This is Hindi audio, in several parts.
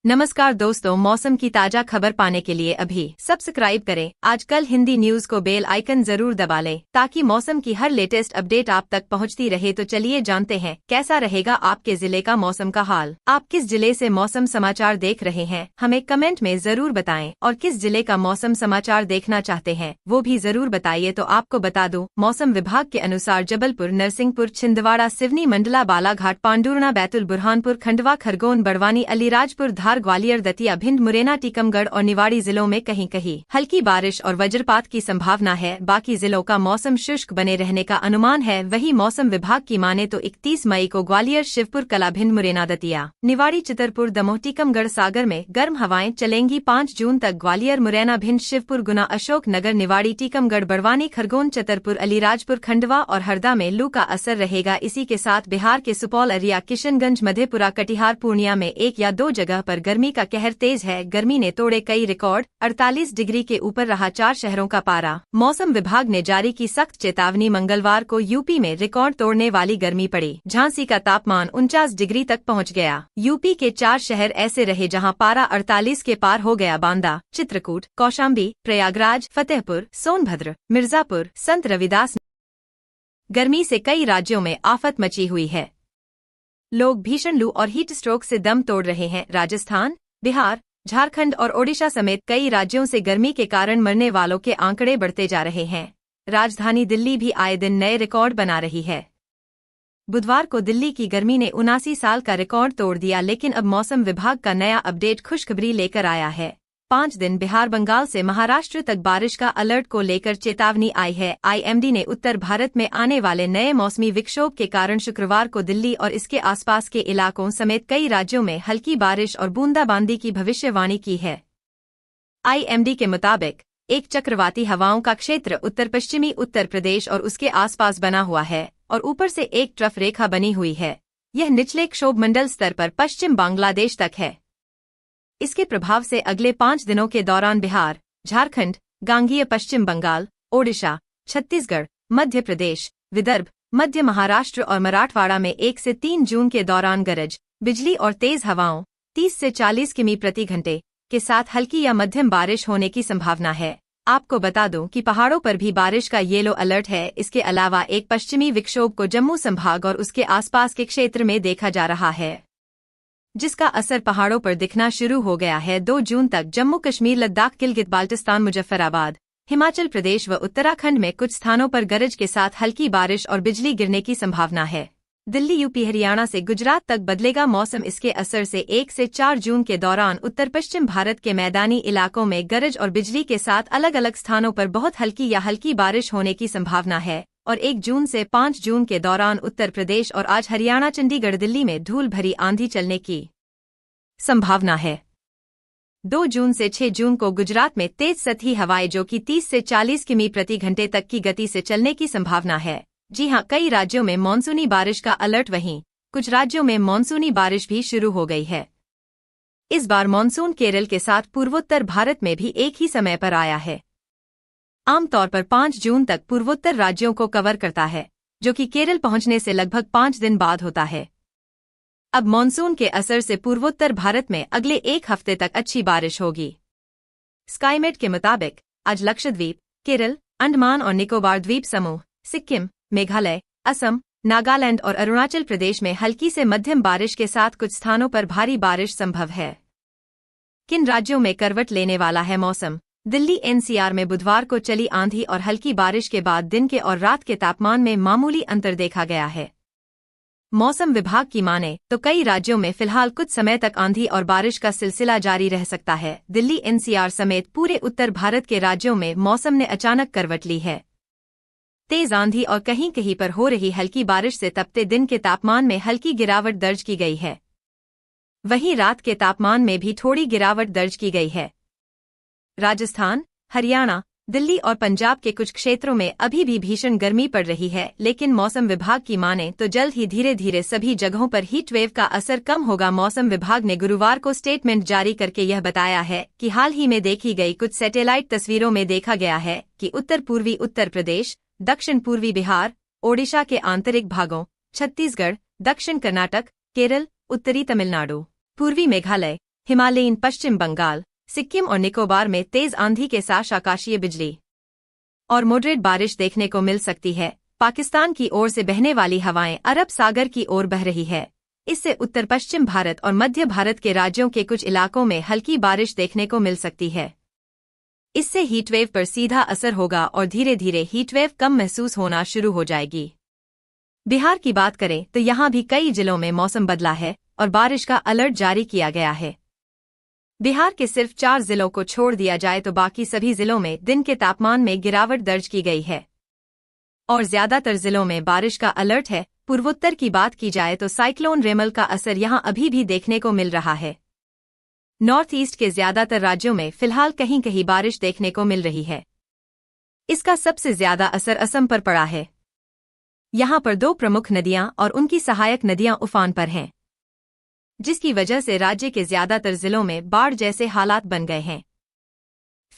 नमस्कार दोस्तों, मौसम की ताजा खबर पाने के लिए अभी सब्सक्राइब करें। आजकल हिंदी न्यूज को बेल आइकन जरूर दबा लें ताकि मौसम की हर लेटेस्ट अपडेट आप तक पहुंचती रहे। तो चलिए जानते हैं कैसा रहेगा आपके जिले का मौसम का हाल। आप किस जिले से मौसम समाचार देख रहे हैं हमें कमेंट में जरूर बताएं, और किस जिले का मौसम समाचार देखना चाहते हैं वो भी जरूर बताइए। तो आपको बता दूं, मौसम विभाग के अनुसार जबलपुर, नरसिंहपुर, छिंदवाड़ा, सिवनी, मंडला, बालाघाट, पांडुरना, बैतूल, बुरहानपुर, खंडवा, खरगोन, बड़वानी, अलीराजपुर, धार, ग्वालियर, दतिया, भिंड, मुरैना, टीकमगढ़ और निवाड़ी जिलों में कहीं कहीं हल्की बारिश और वज्रपात की संभावना है। बाकी जिलों का मौसम शुष्क बने रहने का अनुमान है। वहीं मौसम विभाग की माने तो 31 मई को ग्वालियर, शिवपुर कला, भिंड, मुरैना, दतिया, निवाड़ी, चितरपुर, दमोह, टीकमगढ़, सागर में गर्म हवाएं चलेंगी। 5 जून तक ग्वालियर, मुरैना, भिंड, शिवपुर, गुना, अशोक नगर, निवाड़ी, टीकमगढ़, बड़वानी, खरगोन, चितरपुर, अलीराजपुर, खंडवा और हरदा में लू का असर रहेगा। इसी के साथ बिहार के सुपौल, अरिया, किशनगंज, मधेपुरा, कटिहार, पूर्णिया में 1 या 2 जगह पर गर्मी का कहर तेज है। गर्मी ने तोड़े कई रिकॉर्ड, 48 डिग्री के ऊपर रहा 4 शहरों का पारा। मौसम विभाग ने जारी की सख्त चेतावनी। मंगलवार को यूपी में रिकॉर्ड तोड़ने वाली गर्मी पड़ी। झांसी का तापमान 49 डिग्री तक पहुंच गया। यूपी के 4 शहर ऐसे रहे जहां पारा 48 के पार हो गया। बांदा, चित्रकूट, कौशाम्बी, प्रयागराज, फतेहपुर, सोनभद्र, मिर्जापुर, संत रविदास। गर्मी से कई राज्यों में आफत मची हुई है। लोग भीषण लू और हीट स्ट्रोक से दम तोड़ रहे हैं। राजस्थान, बिहार, झारखंड और ओडिशा समेत कई राज्यों से गर्मी के कारण मरने वालों के आंकड़े बढ़ते जा रहे हैं। राजधानी दिल्ली भी आए दिन नए रिकॉर्ड बना रही है। बुधवार को दिल्ली की गर्मी ने 79 साल का रिकॉर्ड तोड़ दिया। लेकिन अब मौसम विभाग का नया अपडेट खुशखबरी लेकर आया है। 5 दिन बिहार, बंगाल से महाराष्ट्र तक बारिश का अलर्ट को लेकर चेतावनी आई है। आईएमडी ने उत्तर भारत में आने वाले नए मौसमी विक्षोभ के कारण शुक्रवार को दिल्ली और इसके आसपास के इलाकों समेत कई राज्यों में हल्की बारिश और बूंदाबांदी की भविष्यवाणी की है। आईएमडी के मुताबिक एक चक्रवाती हवाओं का क्षेत्र उत्तर पश्चिमी उत्तर प्रदेश और उसके आसपास बना हुआ है और ऊपर से एक ट्रफ रेखा बनी हुई है। यह निचले क्षोभ मंडल स्तर पर पश्चिम बांग्लादेश तक है। इसके प्रभाव से अगले 5 दिनों के दौरान बिहार, झारखंड, गांगेय पश्चिम बंगाल, ओडिशा, छत्तीसगढ़, मध्य प्रदेश, विदर्भ, मध्य महाराष्ट्र और मराठवाड़ा में 1 से 3 जून के दौरान गरज, बिजली और तेज हवाओं 30 से 40 किमी प्रति घंटे के साथ हल्की या मध्यम बारिश होने की संभावना है। आपको बता दूं कि पहाड़ों पर भी बारिश का येलो अलर्ट है। इसके अलावा एक पश्चिमी विक्षोभ को जम्मू संभाग और उसके आसपास के क्षेत्र में देखा जा रहा है, जिसका असर पहाड़ों पर दिखना शुरू हो गया है। 2 जून तक जम्मू कश्मीर, लद्दाख, गिलगित बाल्टिस्तान, मुजफ्फराबाद, हिमाचल प्रदेश व उत्तराखंड में कुछ स्थानों पर गरज के साथ हल्की बारिश और बिजली गिरने की संभावना है। दिल्ली, यूपी, हरियाणा से गुजरात तक बदलेगा मौसम। इसके असर से 1 से 4 जून के दौरान उत्तर पश्चिम भारत के मैदानी इलाकों में गरज और बिजली के साथ अलग अलग स्थानों पर बहुत हल्की या हल्की बारिश होने की संभावना है। और 1 जून से 5 जून के दौरान उत्तर प्रदेश और आज हरियाणा, चंडीगढ़, दिल्ली में धूल भरी आंधी चलने की संभावना है। 2 जून से 6 जून को गुजरात में तेज सतही हवाएं जो कि 30 से 40 किमी प्रति घंटे तक की गति से चलने की संभावना है। जी हां, कई राज्यों में मानसूनी बारिश का अलर्ट, वहीं कुछ राज्यों में मानसूनी बारिश भी शुरू हो गई है। इस बार मानसून केरल के साथ पूर्वोत्तर भारत में भी एक ही समय पर आया है। आमतौर पर 5 जून तक पूर्वोत्तर राज्यों को कवर करता है, जो कि केरल पहुंचने से लगभग 5 दिन बाद होता है। अब मानसून के असर से पूर्वोत्तर भारत में अगले 1 हफ्ते तक अच्छी बारिश होगी। स्काईमेट के मुताबिक आज लक्षद्वीप, केरल, अंडमान और निकोबार द्वीप समूह, सिक्किम, मेघालय, असम, नागालैंड और अरुणाचल प्रदेश में हल्की से मध्यम बारिश के साथ कुछ स्थानों पर भारी बारिश संभव है। किन राज्यों में करवट लेने वाला है मौसम? दिल्ली एनसीआर में बुधवार को चली आंधी और हल्की बारिश के बाद दिन के और रात के तापमान में मामूली अंतर देखा गया है। मौसम विभाग की माने तो कई राज्यों में फिलहाल कुछ समय तक आंधी और बारिश का सिलसिला जारी रह सकता है। दिल्ली एनसीआर समेत पूरे उत्तर भारत के राज्यों में मौसम ने अचानक करवट ली है। तेज आंधी और कहीं कहीं पर हो रही हल्की बारिश से तपते दिन के तापमान में हल्की गिरावट दर्ज की गई है। वहीं रात के तापमान में भी थोड़ी गिरावट दर्ज की गई है। राजस्थान, हरियाणा, दिल्ली और पंजाब के कुछ क्षेत्रों में अभी भी भीषण गर्मी पड़ रही है, लेकिन मौसम विभाग की माने तो जल्द ही धीरे धीरे सभी जगहों पर हीट वेव का असर कम होगा। मौसम विभाग ने गुरुवार को स्टेटमेंट जारी करके यह बताया है कि हाल ही में देखी गई कुछ सैटेलाइट तस्वीरों में देखा गया है कि उत्तर पूर्वी उत्तर प्रदेश, दक्षिण पूर्वी बिहार, ओडिशा के आंतरिक भागों, छत्तीसगढ़, दक्षिण कर्नाटक, केरल, उत्तरी तमिलनाडु, पूर्वी मेघालय, हिमालयीन पश्चिम बंगाल, सिक्किम और निकोबार में तेज आंधी के साथ आकाशीय बिजली और मॉडरेट बारिश देखने को मिल सकती है। पाकिस्तान की ओर से बहने वाली हवाएं अरब सागर की ओर बह रही है। इससे उत्तर पश्चिम भारत और मध्य भारत के राज्यों के कुछ इलाकों में हल्की बारिश देखने को मिल सकती है। इससे हीटवेव पर सीधा असर होगा और धीरे धीरे हीटवेव कम महसूस होना शुरू हो जाएगी। बिहार की बात करें तो यहां भी कई जिलों में मौसम बदला है और बारिश का अलर्ट जारी किया गया है। बिहार के सिर्फ 4 जिलों को छोड़ दिया जाए तो बाकी सभी जिलों में दिन के तापमान में गिरावट दर्ज की गई है और ज्यादातर जिलों में बारिश का अलर्ट है। पूर्वोत्तर की बात की जाए तो साइक्लोन रेमल का असर यहां अभी भी देखने को मिल रहा है। नॉर्थ ईस्ट के ज्यादातर राज्यों में फिलहाल कहीं कहीं बारिश देखने को मिल रही है। इसका सबसे ज्यादा असर असम पर पड़ा है। यहां पर 2 प्रमुख नदियां और उनकी सहायक नदियां उफान पर हैं, जिसकी वजह से राज्य के ज्यादातर जिलों में बाढ़ जैसे हालात बन गए हैं।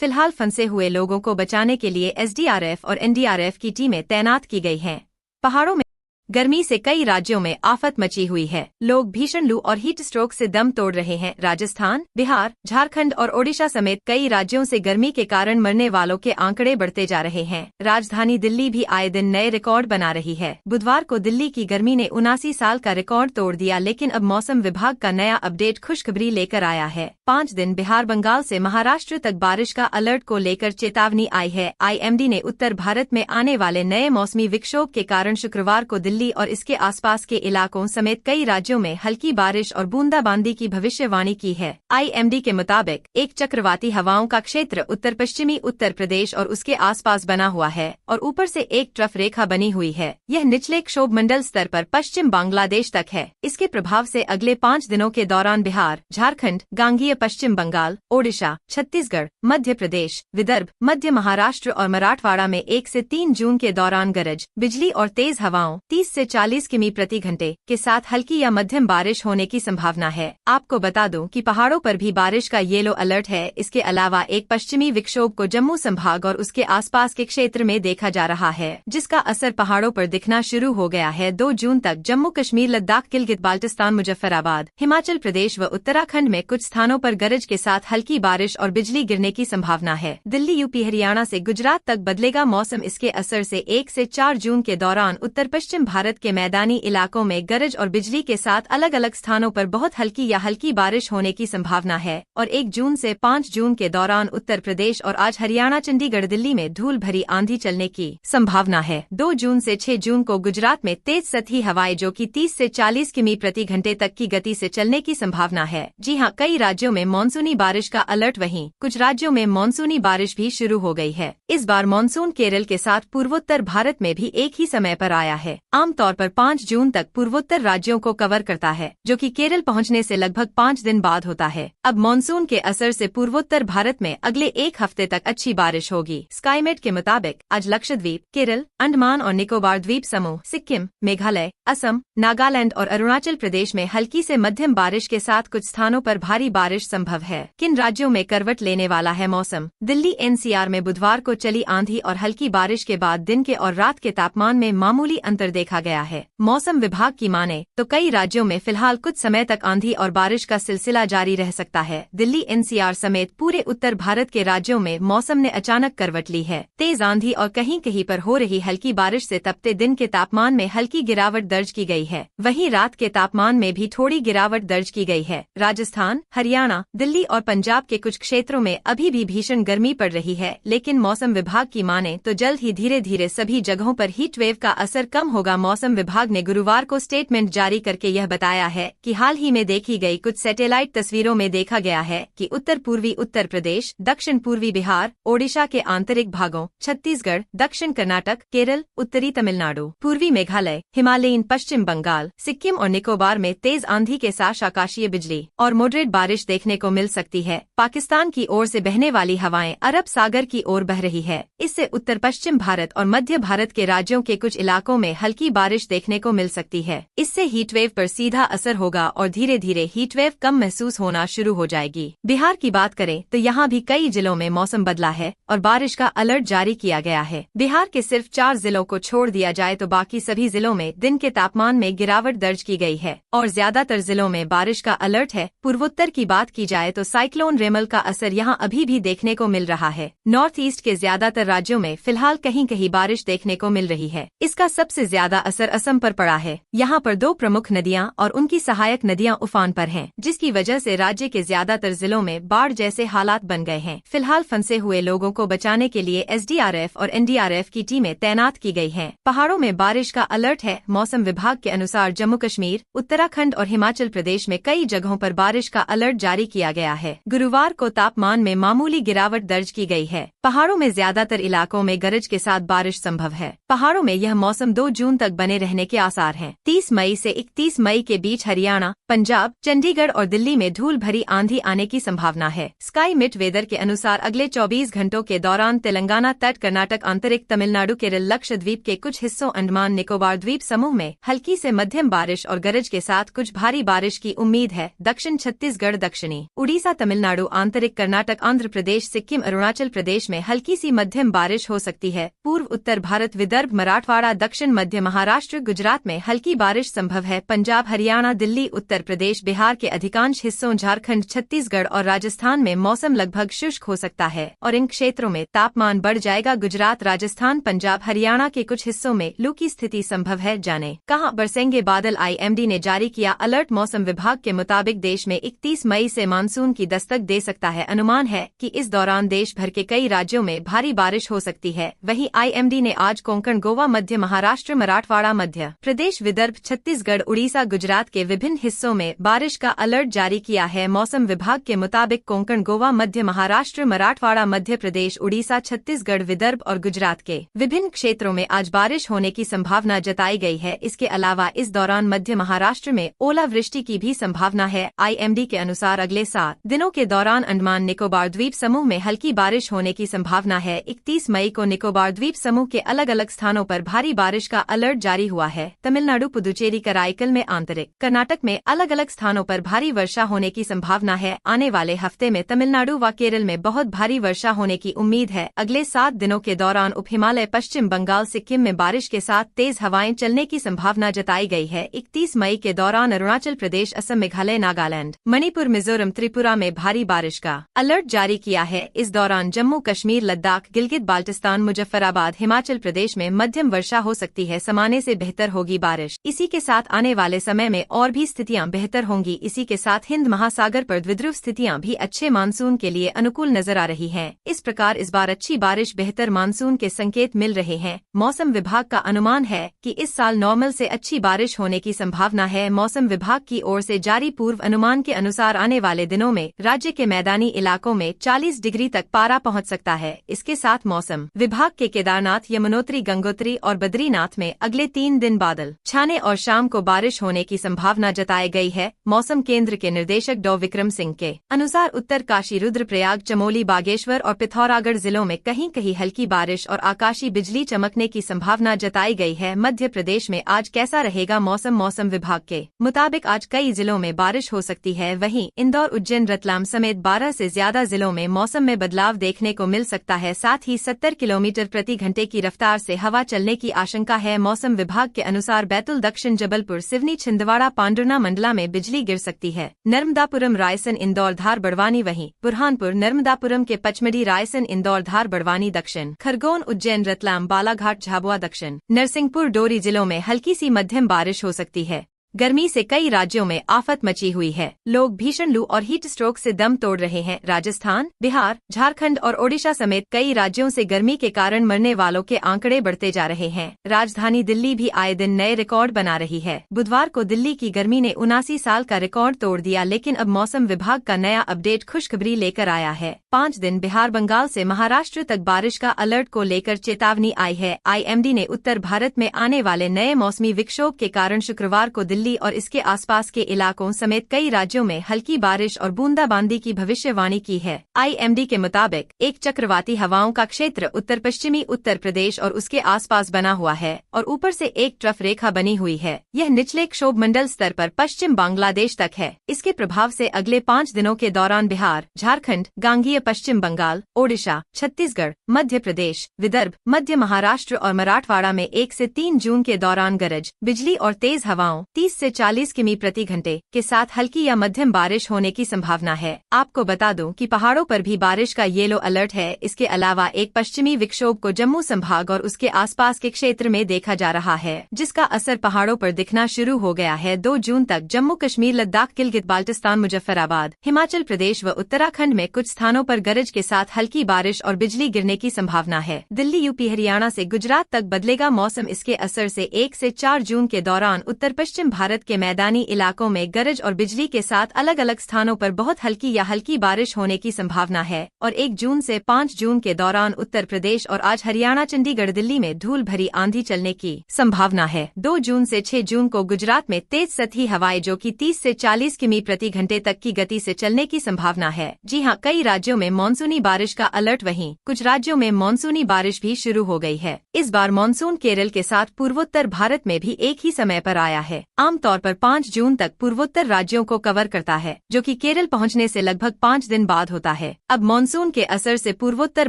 फिलहाल फंसे हुए लोगों को बचाने के लिए एसडीआरएफ और एनडीआरएफ की टीमें तैनात की गई हैं। पहाड़ों में गर्मी से कई राज्यों में आफत मची हुई है। लोग भीषण लू और हीट स्ट्रोक से दम तोड़ रहे हैं। राजस्थान, बिहार, झारखंड और ओडिशा समेत कई राज्यों से गर्मी के कारण मरने वालों के आंकड़े बढ़ते जा रहे हैं। राजधानी दिल्ली भी आए दिन नए रिकॉर्ड बना रही है। बुधवार को दिल्ली की गर्मी ने 79 साल का रिकॉर्ड तोड़ दिया, लेकिन अब मौसम विभाग का नया अपडेट खुशखबरी लेकर आया है। 5 दिन बिहार, बंगाल से महाराष्ट्र तक बारिश का अलर्ट को लेकर चेतावनी आई है। आईएमडी ने उत्तर भारत में आने वाले नए मौसमी विक्षोभ के कारण शुक्रवार को दिल्ली और इसके आसपास के इलाकों समेत कई राज्यों में हल्की बारिश और बूंदाबांदी की भविष्यवाणी की है। आईएमडी के मुताबिक एक चक्रवाती हवाओं का क्षेत्र उत्तर पश्चिमी उत्तर प्रदेश और उसके आसपास बना हुआ है और ऊपर से एक ट्रफ रेखा बनी हुई है। यह निचले क्षोभ मंडल स्तर पर पश्चिम बांग्लादेश तक है। इसके प्रभाव से अगले 5 दिनों के दौरान बिहार, झारखंड, गांगेय पश्चिम बंगाल, ओडिशा, छत्तीसगढ़, मध्य प्रदेश, विदर्भ, मध्य महाराष्ट्र और मराठवाड़ा में 1 से 3 जून के दौरान गरज, बिजली और तेज हवाओं 30 से 40 किमी प्रति घंटे के साथ हल्की या मध्यम बारिश होने की संभावना है। आपको बता दूं कि पहाड़ों पर भी बारिश का येलो अलर्ट है। इसके अलावा एक पश्चिमी विक्षोभ को जम्मू संभाग और उसके आसपास के क्षेत्र में देखा जा रहा है, जिसका असर पहाड़ों पर दिखना शुरू हो गया है। 2 जून तक जम्मू कश्मीर, लद्दाख, गिलगित बाल्टिस्तान, मुजफ्फराबाद, हिमाचल प्रदेश व उत्तराखंड में कुछ स्थानों पर गरज के साथ हल्की बारिश और बिजली गिरने की संभावना है। दिल्ली, यूपी, हरियाणा से गुजरात तक बदलेगा मौसम। इसके असर से 1 से 4 जून के दौरान उत्तर पश्चिम भारत के मैदानी इलाकों में गरज और बिजली के साथ अलग अलग स्थानों पर बहुत हल्की या हल्की बारिश होने की संभावना है और 1 जून से 5 जून के दौरान उत्तर प्रदेश और आज हरियाणा, चंडीगढ़, दिल्ली में धूल भरी आंधी चलने की संभावना है। 2 जून से 6 जून को गुजरात में तेज सतही हवाएं जो कि 30 से 40 किमी प्रति घंटे तक की गति से चलने की संभावना है। जी हां, कई राज्यों में मानसूनी बारिश का अलर्ट, वहीं कुछ राज्यों में मानसूनी बारिश भी शुरू हो गई है। इस बार मानसून केरल के साथ पूर्वोत्तर भारत में भी एक ही समय पर आया है। आमतौर पर 5 जून तक पूर्वोत्तर राज्यों को कवर करता है, जो कि केरल पहुंचने से लगभग 5 दिन बाद होता है। अब मानसून के असर से पूर्वोत्तर भारत में अगले 1 हफ्ते तक अच्छी बारिश होगी। स्काईमेट के मुताबिक आज लक्षद्वीप, केरल, अंडमान और निकोबार द्वीप समूह, सिक्किम, मेघालय, असम, नागालैंड और अरुणाचल प्रदेश में हल्की से मध्यम बारिश के साथ कुछ स्थानों पर भारी बारिश संभव है। किन राज्यों में करवट लेने वाला है मौसम? दिल्ली एनसीआर में बुधवार को चली आंधी और हल्की बारिश के बाद दिन के और रात के तापमान में मामूली अंतर देखा गया है। मौसम विभाग की माने तो कई राज्यों में फिलहाल कुछ समय तक आंधी और बारिश का सिलसिला जारी रह सकता है। दिल्ली एनसीआर समेत पूरे उत्तर भारत के राज्यों में मौसम ने अचानक करवट ली है। तेज आंधी और कहीं कहीं पर हो रही हल्की बारिश से तपते दिन के तापमान में हल्की गिरावट दर्ज की गई है। वहीं रात के तापमान में भी थोड़ी गिरावट दर्ज की गई है। राजस्थान, हरियाणा, दिल्ली और पंजाब के कुछ क्षेत्रों में अभी भी भीषण गर्मी पड़ रही है, लेकिन मौसम विभाग की माने तो जल्द ही धीरे धीरे सभी जगहों पर हीट वेव का असर कम होगा। मौसम विभाग ने गुरुवार को स्टेटमेंट जारी करके यह बताया है कि हाल ही में देखी गई कुछ सैटेलाइट तस्वीरों में देखा गया है कि उत्तर पूर्वी उत्तर प्रदेश, दक्षिण पूर्वी बिहार, ओडिशा के आंतरिक भागों, छत्तीसगढ़, दक्षिण कर्नाटक, केरल, उत्तरी तमिलनाडु, पूर्वी मेघालय, हिमालयीन पश्चिम बंगाल, सिक्किम और निकोबार में तेज आंधी के साथ आकाशीय बिजली और मॉडरेट बारिश देखने को मिल सकती है। पाकिस्तान की ओर से बहने वाली हवाएं अरब सागर की ओर बह रही है। इससे उत्तर पश्चिम भारत और मध्य भारत के राज्यों के कुछ इलाकों में हल्की हल्की बारिश देखने को मिल सकती है। इससे हीटवेव पर सीधा असर होगा और धीरे धीरे हीटवेव कम महसूस होना शुरू हो जाएगी। बिहार की बात करें तो यहाँ भी कई जिलों में मौसम बदला है और बारिश का अलर्ट जारी किया गया है। बिहार के सिर्फ 4 जिलों को छोड़ दिया जाए तो बाकी सभी जिलों में दिन के तापमान में गिरावट दर्ज की गई है और ज्यादातर जिलों में बारिश का अलर्ट है। पूर्वोत्तर की बात की जाए तो साइक्लोन रेमल का असर यहाँ अभी भी देखने को मिल रहा है। नॉर्थ ईस्ट के ज्यादातर राज्यों में फिलहाल कहीं कहीं बारिश देखने को मिल रही है। इसका सबसे ज्यादा असर असम पर पड़ा है। यहाँ पर 2 प्रमुख नदियां और उनकी सहायक नदियां उफान पर हैं, जिसकी वजह से राज्य के ज्यादातर जिलों में बाढ़ जैसे हालात बन गए हैं। फिलहाल फंसे हुए लोगों को बचाने के लिए SDRF और NDRF की टीमें तैनात की गई हैं। पहाड़ों में बारिश का अलर्ट है। मौसम विभाग के अनुसार जम्मू कश्मीर, उत्तराखंड और हिमाचल प्रदेश में कई जगहों पर बारिश का अलर्ट जारी किया गया है। गुरुवार को तापमान में मामूली गिरावट दर्ज की गई है। पहाड़ों में ज्यादातर इलाकों में गरज के साथ बारिश संभव है। पहाड़ों में यह मौसम 2 जून तक बने रहने के आसार हैं। 30 मई से 31 मई के बीच हरियाणा, पंजाब, चंडीगढ़ और दिल्ली में धूल भरी आंधी आने की संभावना है। स्काई मिट वेदर के अनुसार अगले 24 घंटों के दौरान तेलंगाना तट, कर्नाटक आंतरिक तमिलनाडु, केरल, लक्षद्वीप के कुछ हिस्सों, अंडमान निकोबार द्वीप समूह में हल्की से मध्यम बारिश और गरज के साथ कुछ भारी बारिश की उम्मीद है। दक्षिण छत्तीसगढ़, दक्षिणी उड़ीसा, तमिलनाडु, आंतरिक कर्नाटक, आंध्र प्रदेश, सिक्किम, अरुणाचल प्रदेश में हल्की सी मध्यम बारिश हो सकती है। पूर्व उत्तर भारत, विदर्भ, मराठवाड़ा, दक्षिण मध्य महाराष्ट्र, गुजरात में हल्की बारिश संभव है। पंजाब, हरियाणा, दिल्ली, उत्तर प्रदेश, बिहार के अधिकांश हिस्सों, झारखंड, छत्तीसगढ़ और राजस्थान में मौसम लगभग शुष्क हो सकता है और इन क्षेत्रों में तापमान बढ़ जाएगा। गुजरात, राजस्थान, पंजाब, हरियाणा के कुछ हिस्सों में लू की स्थिति संभव है। जाने कहां बरसेंगे बादल। IMD ने जारी किया अलर्ट। मौसम विभाग के मुताबिक देश में 31 मई से मानसून की दस्तक दे सकता है। अनुमान है कि इस दौरान देश भर के कई राज्यों में भारी बारिश हो सकती है। वहीं IMD ने आज कोंकण, गोवा, मध्य महाराष्ट्र, मराठवाड़ा, मध्य प्रदेश, विदर्भ, छत्तीसगढ़, उड़ीसा, गुजरात के विभिन्न हिस्सों में बारिश का अलर्ट जारी किया है। मौसम विभाग के मुताबिक कोंकण, गोवा, मध्य महाराष्ट्र, मराठवाड़ा, मध्य प्रदेश, उड़ीसा, छत्तीसगढ़, विदर्भ और गुजरात के विभिन्न क्षेत्रों में आज बारिश होने की संभावना जताई गई है। इसके अलावा इस दौरान मध्य महाराष्ट्र में ओलावृष्टि की भी संभावना है। IMD के अनुसार अगले 7 दिनों के दौरान अंडमान निकोबार द्वीप समूह में हल्की बारिश होने की संभावना है। 31 मई को निकोबार द्वीप समूह के अलग अलग स्थानों पर भारी बारिश का अलर्ट जारी हुआ है। तमिलनाडु, पुदुचेरी, कराईकल में आंतरिक कर्नाटक में अलग अलग स्थानों पर भारी वर्षा होने की संभावना है। आने वाले हफ्ते में तमिलनाडु व केरल में बहुत भारी वर्षा होने की उम्मीद है। अगले 7 दिनों के दौरान उप हिमालय, पश्चिम बंगाल, सिक्किम में बारिश के साथ तेज हवाएं चलने की संभावना जताई गई है। 31 मई के दौरान अरुणाचल प्रदेश, असम, मेघालय, नागालैंड, मणिपुर, मिजोरम, त्रिपुरा में भारी बारिश का अलर्ट जारी किया है। इस दौरान जम्मू कश्मीर, लद्दाख, गिलगित बाल्टिस्तान, मुजफ्फराबाद, हिमाचल प्रदेश में मध्यम वर्षा हो सकती है। सामान्य से बेहतर होगी बारिश। इसी के साथ आने वाले समय में और भी स्थितियां बेहतर होंगी। इसी के साथ हिंद महासागर पर द्विध्रुव स्थितियां भी अच्छे मानसून के लिए अनुकूल नजर आ रही हैं। इस प्रकार इस बार अच्छी बारिश, बेहतर मानसून के संकेत मिल रहे हैं। मौसम विभाग का अनुमान है कि इस साल नॉर्मल से अच्छी बारिश होने की संभावना है। मौसम विभाग की ओर से जारी पूर्व अनुमान के अनुसार आने वाले दिनों में राज्य के मैदानी इलाकों में 40 डिग्री तक पारा पहुंच सकता है। इसके साथ मौसम विभाग के केदारनाथ, यमुनोत्री, गंगोत्री और बद्रीनाथ में अगले 3 दिन बादल छाने और शाम को बारिश होने की संभावना जताई गई है। मौसम केंद्र के निदेशक डॉ विक्रम सिंह के अनुसार उत्तरकाशी, रुद्रप्रयाग, चमोली, बागेश्वर और पिथौरागढ़ जिलों में कहीं कहीं हल्की बारिश और आकाशीय बिजली चमकने की संभावना जताई गई है। मध्य प्रदेश में आज कैसा रहेगा मौसम। मौसम विभाग के मुताबिक आज कई जिलों में बारिश हो सकती है। वहीं इंदौर, उज्जैन, रतलाम समेत 12 से ज्यादा जिलों में मौसम में बदलाव देखने को मिल सकता है। साथ ही 70 किलोमीटर प्रति घंटे की रफ्तार से हवा चलने की आशंका है। मौसम विभाग के अनुसार बैतूल, दक्षिण जबलपुर, सिवनी, छिंदवाड़ा, पांडुर्ना मंडला में बिजली गिर सकती है। नर्मदापुरम, रायसेन, इंदौर, धार, बड़वानी, वहीं बुरहानपुर, नर्मदापुरम के पचमढ़ी, रायसेन, इंदौर, धार, बड़वानी, दक्षिण खरगोन, उज्जैन, रतलाम, बालाघाट, झाबुआ, दक्षिण नरसिंहपुर, डोरी जिलों में हल्की सी मध्यम बारिश हो सकती है। गर्मी से कई राज्यों में आफत मची हुई है। लोग भीषण लू और हीट स्ट्रोक से दम तोड़ रहे हैं। राजस्थान, बिहार, झारखंड और ओडिशा समेत कई राज्यों से गर्मी के कारण मरने वालों के आंकड़े बढ़ते जा रहे हैं। राजधानी दिल्ली भी आए दिन नए रिकॉर्ड बना रही है। बुधवार को दिल्ली की गर्मी ने 79 साल का रिकॉर्ड तोड़ दिया, लेकिन अब मौसम विभाग का नया अपडेट खुशखबरी लेकर आया है। 5 दिन बिहार, बंगाल से महाराष्ट्र तक बारिश का अलर्ट को लेकर चेतावनी आई है। IMD ने उत्तर भारत में आने वाले नए मौसमी विक्षोभ के कारण शुक्रवार को दिल्ली और इसके आसपास के इलाकों समेत कई राज्यों में हल्की बारिश और बूंदाबांदी की भविष्यवाणी की है। IMD के मुताबिक एक चक्रवाती हवाओं का क्षेत्र उत्तर पश्चिमी उत्तर प्रदेश और उसके आसपास बना हुआ है और ऊपर से एक ट्रफ रेखा बनी हुई है। यह निचले क्षोभ मंडल स्तर पर पश्चिम बांग्लादेश तक है। इसके प्रभाव से अगले 5 दिनों के दौरान बिहार, झारखंड, गांगेय पश्चिम बंगाल, ओडिशा, छत्तीसगढ़, मध्य प्रदेश, विदर्भ, मध्य महाराष्ट्र और मराठवाड़ा में 1 से 3 जून के दौरान गरज, बिजली और तेज हवाओं 30 से 40 किमी प्रति घंटे के साथ हल्की या मध्यम बारिश होने की संभावना है। आपको बता दूं कि पहाड़ों पर भी बारिश का येलो अलर्ट है। इसके अलावा एक पश्चिमी विक्षोभ को जम्मू संभाग और उसके आसपास के क्षेत्र में देखा जा रहा है, जिसका असर पहाड़ों पर दिखना शुरू हो गया है। 2 जून तक जम्मू कश्मीर, लद्दाख, गिलगित बाल्टिस्तान, मुजफ्फराबाद, हिमाचल प्रदेश व उत्तराखंड में कुछ स्थानों पर गरज के साथ हल्की बारिश और बिजली गिरने की संभावना है। दिल्ली, यूपी, हरियाणा से गुजरात तक बदलेगा मौसम। इसके असर से 1 से 4 जून के दौरान उत्तर पश्चिम भारत के मैदानी इलाकों में गरज और बिजली के साथ अलग अलग स्थानों पर बहुत हल्की या हल्की बारिश होने की संभावना है। और 1 जून से 5 जून के दौरान उत्तर प्रदेश और आज हरियाणा, चंडीगढ़, दिल्ली में धूल भरी आंधी चलने की संभावना है। 2 जून से 6 जून को गुजरात में तेज सतही हवाएं जो कि 30 से 40 किमी प्रति घंटे तक की गति से चलने की संभावना है। जी हां, कई राज्यों में मानसूनी बारिश का अलर्ट, वहीं कुछ राज्यों में मानसूनी बारिश भी शुरू हो गई है। इस बार मानसून केरल के साथ पूर्वोत्तर भारत में भी एक ही समय पर आया है। आमतौर पर 5 जून तक पूर्वोत्तर राज्यों को कवर करता है, जो कि केरल पहुंचने से लगभग 5 दिन बाद होता है। अब मानसून के असर से पूर्वोत्तर